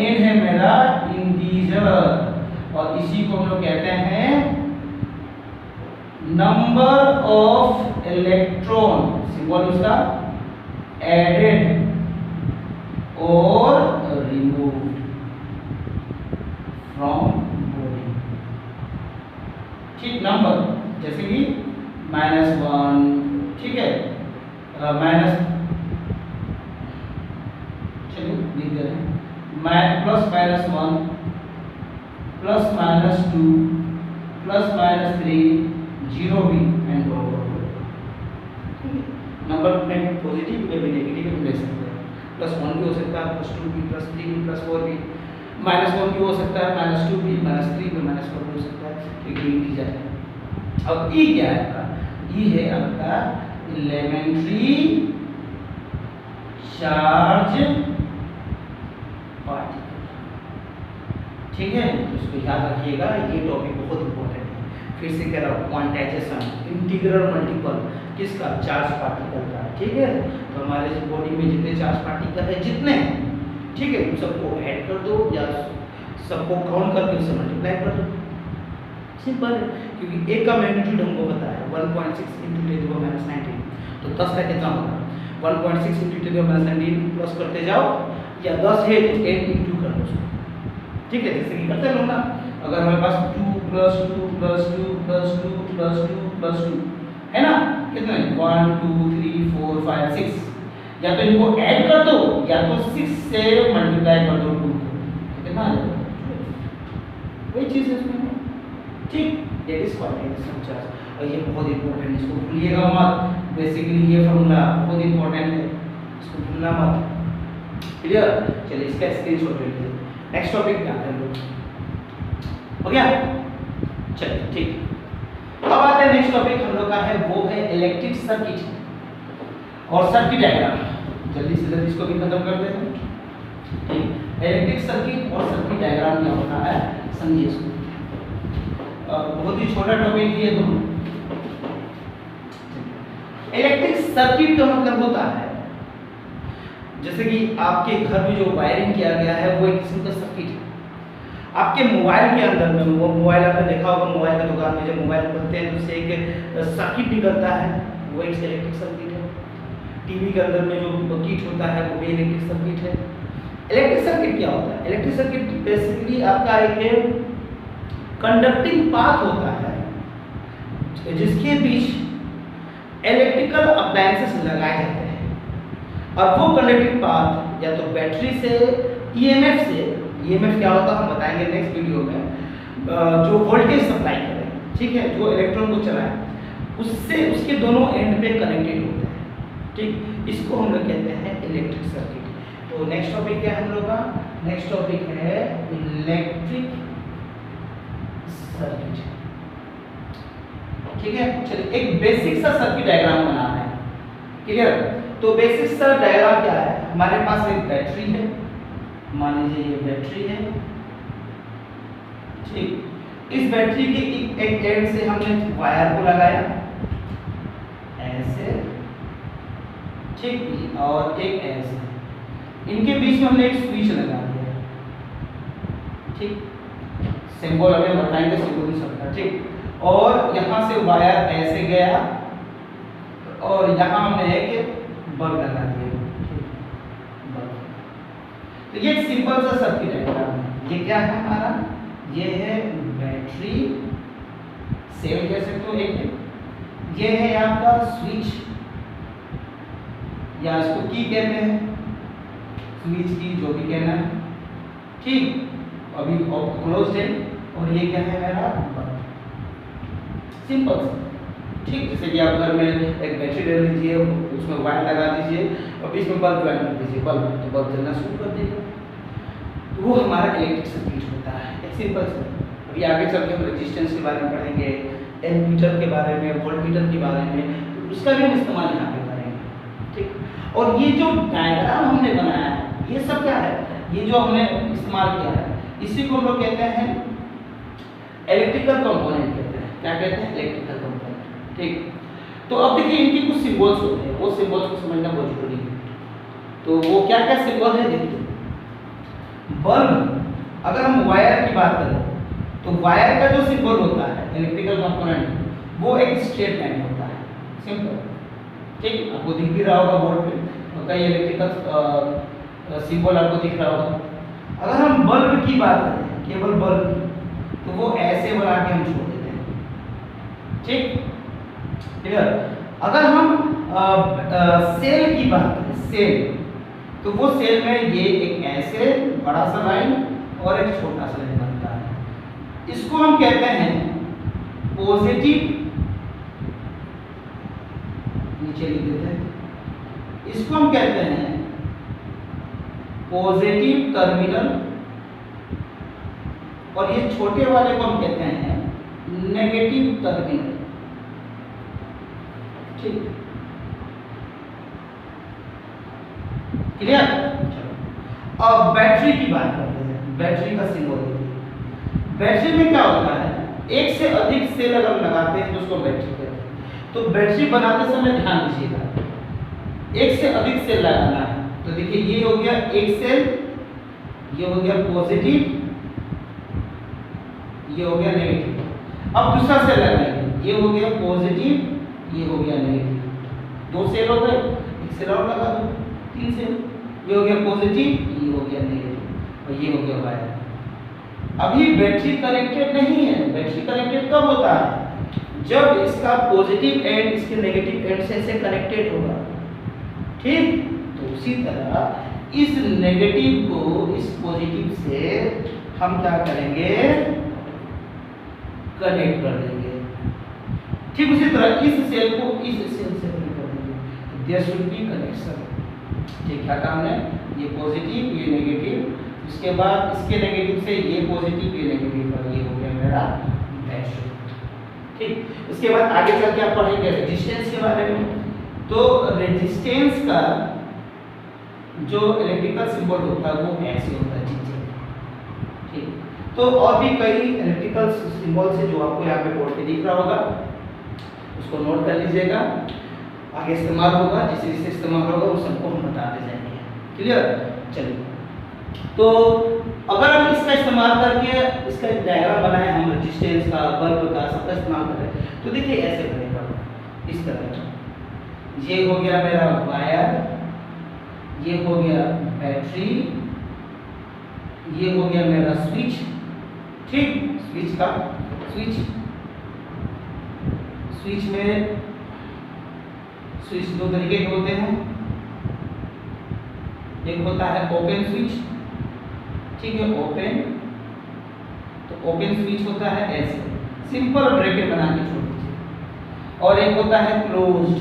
n है मेरा इंटीजर, और इसी को हम लोग कहते हैं नंबर ऑफ इलेक्ट्रॉन, सिंबल उसका एडेड और रिमूव्ड फ्रॉम बॉडी। ठीक, नंबर जैसे कि -1, ठीक है, माइनस, चलिए लिख दे रहे हैं, +, -1, प्लस माइनस 2 प्लस माइनस 3 0 भी एंड नंबर में पॉजिटिव में भी नेगेटिव में ले सकते हैं। प्लस 1 भी हो सकता है, प्लस 2 भी, प्लस 3 भी, प्लस 4 भी, माइनस 1 भी हो सकता है, माइनस 2 भी, माइनस 3 भी, माइनस 4 भी हो सकता है, क्योंकि इंटीजर है। अब ई क्या है आपका? ई है आपका एलिमेंट्री चार्ज पार्टिकल। ठीक है, तो इसको याद रखिएगा, ये टॉपिक बहुत इंपॉर्टेंट है। फिर से कह रहा हूँ, क्वांटाइजेशन, इंटीग्रल मल्टीपल किसका? चार्ज पार्टिकल का। ठीक है, तो हमारे बॉडी में जितने चार्ज पार्टिकल है, जितने, ठीक है, उन सबको ऐड कर दो या सबको काउंट करके उससे मल्टीप्लाई कर दो। सिंपल है, क्योंकि एक का मैग्नीट्यूड हमको पता है 1.6 × 10⁻19, तो 10 का कितना होगा? 1.6 × 10⁻19 प्लस करते जाओ, या 10 है तो 10 × कर दो। ठीक है, जैसे कि करते हैं लोग ना, अगर हमारे पास 2 + 2 + 2 + 2 + 2 + 2 है ना, कितने? 1 2 3 4 5 6, या तो इनको ऐड कर दो या तो 6 से मल्टीप्लाई कर दो 2 को, कितना आ जाएगा? वही चीज़ है इसमें। ठीक, दैट इज क्वांटाइजेशन चार्ज, और ये बहुत इंपॉर्टेंट, इसको भूलिएगा मत। बेसिकली ये फॉर्मूला बहुत इंपॉर्टेंट है, इसको भूलना मत। क्लियर? चलिए इसका स्क्रीनशॉट ले लीजिए। नेक्स्ट टॉपिक पे आते हैं लोग। हो गया? चलिए ठीक, अब आते हैं नेक्स्ट टॉपिक हम लोग का है, वो है इलेक्ट्रिक सर्किट और सर्किट डायग्राम। जल्दी से जल्दी इसको भी खत्म कर देते हैं। ठीक, इलेक्ट्रिक सर्किट और सर्किट डायग्राम क्या होता है, समझिए इसको। बहुत ही छोटा टॉपिक ये दोनों। इलेक्ट्रिक सर्किट का मतलब होता है जैसे कि आपके घर में जो वायरिंग किया गया है वो एक किस्म का सर्किट है। आपके मोबाइल के अंदर में, वो मोबाइल आपने देखा होगा, मोबाइल की दुकान में जब मोबाइल खोलते हैं तो उससे एक सर्किट निकलता है, वो एक इलेक्ट्रिक सर्किट है। टीवी के अंदर में जो किट होता है वो भी इलेक्ट्रिक सर्किट है। इलेक्ट्रिक सर्किट क्या होता है? इलेक्ट्रिक सर्किट बेसिकली आपका एक कंडक्टिंग पाथ होता है जिसके बीच इलेक्ट्रिकल अप्लायंसेस लगाए जाते हैं, और वो कंडक्टिंग पाथ या तो बैटरी से, ईएमएफ से, ईएमएफ क्या होता है हम बताएंगे नेक्स्ट वीडियो में, जो वोल्टेज सप्लाई करे, ठीक है, जो इलेक्ट्रॉन को चलाए, उससे उसके दोनों एंड पे कनेक्टेड होते हैं। ठीक, इसको हम लोग कहते हैं इलेक्ट्रिक सर्किट। तो नेक्स्ट टॉपिक क्या है हम लोग का? नेक्स्ट टॉपिक है इलेक्ट्रिक सर्किट। ठीक है, चलिए एक बेसिक सा सर्किट डायग्राम बनाना है। क्लियर? तो बेसिक सा डायग्राम क्या है? हमारे पास एक बैटरी है, मान लीजिए ये बैटरी है। ठीक, इस बैटरी के एक एंड से हमने वायर को लगाया ऐसे, ठीक, और एक ऐसे, इनके बीच में हमने एक स्विच लगा दिया। ठीक, सिंबल अभी बताएंगे, सिंबल नहीं सकता। ठीक, और यहाँ से वायर ऐसे गया और यहाँ हमने एक बल्ब लगा दिया। तो ये एक सिंपल सा सर्किट डायग्राम है। ये क्या है हमारा? ये है बैटरी सेल कह सकते हो एक है। ये है आपका स्विच या इसको की कहते हैं, स्विच की जो भी कहना है। ठीक, अभी क्लोज्ड है, और ये क्या है मेरा बल्ब। सिंपल सा। ठीक, जैसे कि आप घर में एक बैटरी ले लीजिए, उसमें वायर लगा दीजिए और बीच में बल्ब ज्वाइन कर दीजिए, बल्ब तो बल्ब जलना शुरू कर देगा। तो वो हमारा इलेक्ट्रिक सर्किट होता है, एक सिंपल सा। अभी आगे चल के हम रेजिस्टेंस के बारे में पढ़ेंगे, एमीटर के बारे में, वोल्टमीटर के बारे में, तो उसका भी हम इस्तेमाल यहाँ पे करेंगे। ठीक, और ये जो डायग्राम हमने बनाया है, ये सब क्या है? ये जो हमने इस्तेमाल किया है, इसी को हम लोग कहते हैं इलेक्ट्रिकल कंपोनेंट कहते हैं। क्या कहते हैं? Electrical component. ठीक, तो अब देखिए इनके कुछ सिंबल्स होते हैं, वो सिंबल्स को समझना बहुत जरूरी है। तो वो क्या क्या सिंबल है देखिए। बल्ब, अगर हम वायर की बात करें तो वायर का जो सिंबल होता है इलेक्ट्रिकल कंपोनेंट, वो एक स्ट्रेट लाइन होता है, सिंपल। ठीक, आपको दिख भी रहा होगा बोर्ड पे, तो कई इलेक्ट्रिकल सिंबल आपको दिख रहा होगा। अगर हम बल्ब की बात करें, केवल बल्ब की, तो वो ऐसे बना के हम छोड़ देते हैं। ठीक, क्लियर? अगर हम सेल की बात करें, सेल, तो वो सेल में ये एक ऐसे बड़ा सा लाइन और एक छोटा सा लाइन बनता है। इसको हम कहते हैं पॉजिटिव, नीचे लिख देते हैं, इसको हम कहते हैं पॉजिटिव टर्मिनल, और ये छोटे वाले को हम कहते हैं नेगेटिव टर्मिनल। ठीक, क्लियर? चलो अब बैटरी की बात करते हैं। बैटरी का सिंबल देखिए, बैटरी में क्या होता है, एक से अधिक सेल अगर हम लगाते हैं तो उसको बैटरी कहते हैं। तो बैटरी बनाते समय ध्यान दीजिएगा, एक से अधिक सेल लगाना है। तो देखिए ये हो गया एक सेल, ये हो गया पॉजिटिव, ये हो गया नेगेटिव। अब दूसरा सेल लगाएंगे, ये हो गया पॉजिटिव, ये हो गया नेगेटिव। दो सेल हो गए, एक सेल और लगा दो, तीन सेल, ये हो गया पॉजिटिव, ये हो गया नेगेटिव, और ये हो गया वायर। अभी बैटरी कनेक्टेड नहीं है। बैटरी कनेक्टेड कब होता है, जब इसका पॉजिटिव एंड इसके नेगेटिव एंड से कनेक्टेड होगा। ठीक, तो उसी तरह इस नेगेटिव को इस पॉजिटिव से हम क्या करेंगे, कनेक्ट कर देंगे। ठीक उसी तरह इस सेल को इस सेल से कनेक्ट कर देंगे। There should be connection. ठीक, क्या काम है, ये पॉजिटिव, ये नेगेटिव, इसके बाद इसके नेगेटिव से ये पॉजिटिव, ये नेगेटिव, पर ये हो गया मेरा बैटरी। ठीक, इसके बाद आगे चल के आप पढ़ेंगे रेजिस्टेंस के बारे में। तो रेजिस्टेंस का जो इलेक्ट्रिकल सिंबल होता है वो ऐसे होता है, ठीक। तो और भी कई इलेक्ट्रिकल सिंबल्स है जो आपको यहाँ पे बोर्ड पे दिख रहा होगा, उसको नोट कर लीजिएगा। आगे इस्तेमाल होगा, जिस जिससे इस्तेमाल होगा वो सबको हम बताते जाएंगे। क्लियर? चलिए, तो अगर हम इसका इस्तेमाल करके इसका एक डायग्राम बनाए, हम रेजिस्टेंस का, बल्ब का, सबका इस्तेमाल करें, तो देखिए ऐसे बनेगा इस तरह। ये हो गया मेरा वायर, ये हो गया बैटरी, ये हो गया मेरा स्विच। ठीक, स्विच का स्विच में स्विच दो तरीके के होते हैं। एक होता है ओपन स्विच, ठीक है, ओपन, तो ओपन स्विच होता है ऐसे, सिंपल ब्रैकेट बना के छोड़ दीजिए। और एक होता है क्लोज्ड।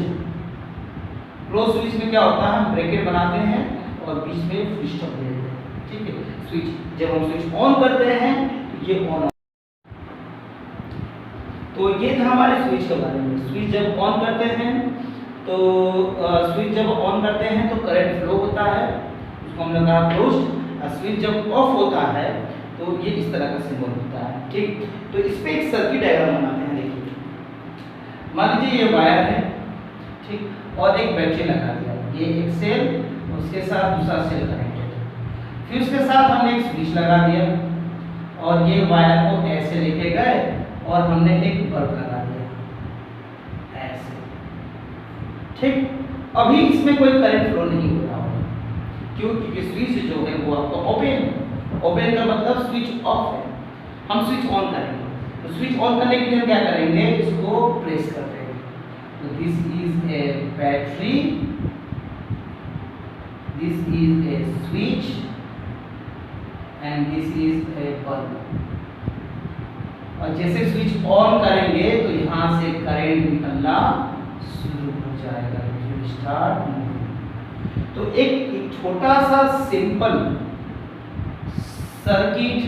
क्लोज स्विच में क्या होता है, हम ब्रैकेट बनाते हैं और बीच में फुल स्टॉप दे देते हैं। ठीक है, स्विच जब हम स्विच ऑन करते हैं तो ये ऑन, तो ये था हमारे स्विच के बारे में। स्विच जब ऑन करते हैं तो स्विच जब ऑन करते हैं तो करंट फ्लो होता है, उसको हम लगा क्लोज्ड। स्विच जब ऑफ होता है तो ये इस तरह का सिंबल होता है। ठीक, तो इस पे एक सर्किट डायग्राम बनाते हैं। देखिए, मान लीजिए ये वायर है, ठीक, और एक बैटरी लगा दिया, ये एक सेल, उसके साथ दूसरा सेल कनेक्टेड, फिर उसके साथ हमने एक स्विच लगा दिया और ये वायर को ऐसे लेके गए और हमने एक बल्ब लगा दिया ऐसे। ठीक, अभी इसमें कोई करंट फ्लो नहीं हो रहा होगा, क्यों? क्योंकि स्विच जो है वो आपका ओपन का मतलब स्विच ऑफ है। हम स्विच ऑन करेंगे, तो स्विच ऑन करने के लिए हम क्या करेंगे, इसको प्रेस कर देंगे। तो this is a battery, this is a switch and this is a bulb. और जैसे स्विच ऑन करेंगे तो यहाँ से करंट निकलना शुरू हो जाएगा, स्टार्ट। तो एक छोटा सा सिंपल सर्किट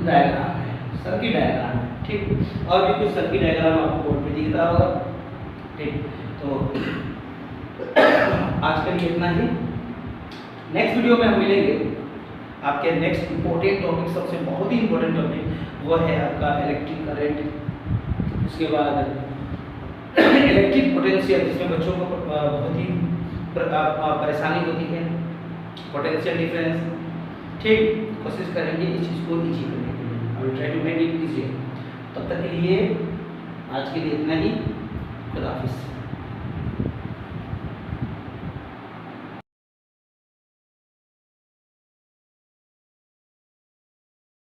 डायग्राम है, सर्किट डायग्राम है। ठीक, और भी कुछ सर्किट डायग्राम आपको बोर्ड पे दिख रहा होगा। ठीक, तो आज के लिए इतना ही। नेक्स्ट वीडियो में हम मिलेंगे। आपके नेक्स्ट इम्पोर्टेंट टॉपिक, सबसे बहुत ही इम्पोर्टेंट टॉपिक वो है आपका इलेक्ट्रिक करंट, उसके बाद इलेक्ट्रिक पोटेंशियल, जिसमें बच्चों को बहुत ही परेशानी होती है, पोटेंशियल डिफरेंस। ठीक, कोशिश करेंगे इस चीज़ को इजी करने के लिए, I will try to make it easy. तब तक के लिए आज के लिए इतना ही। खुदा हाफिज़।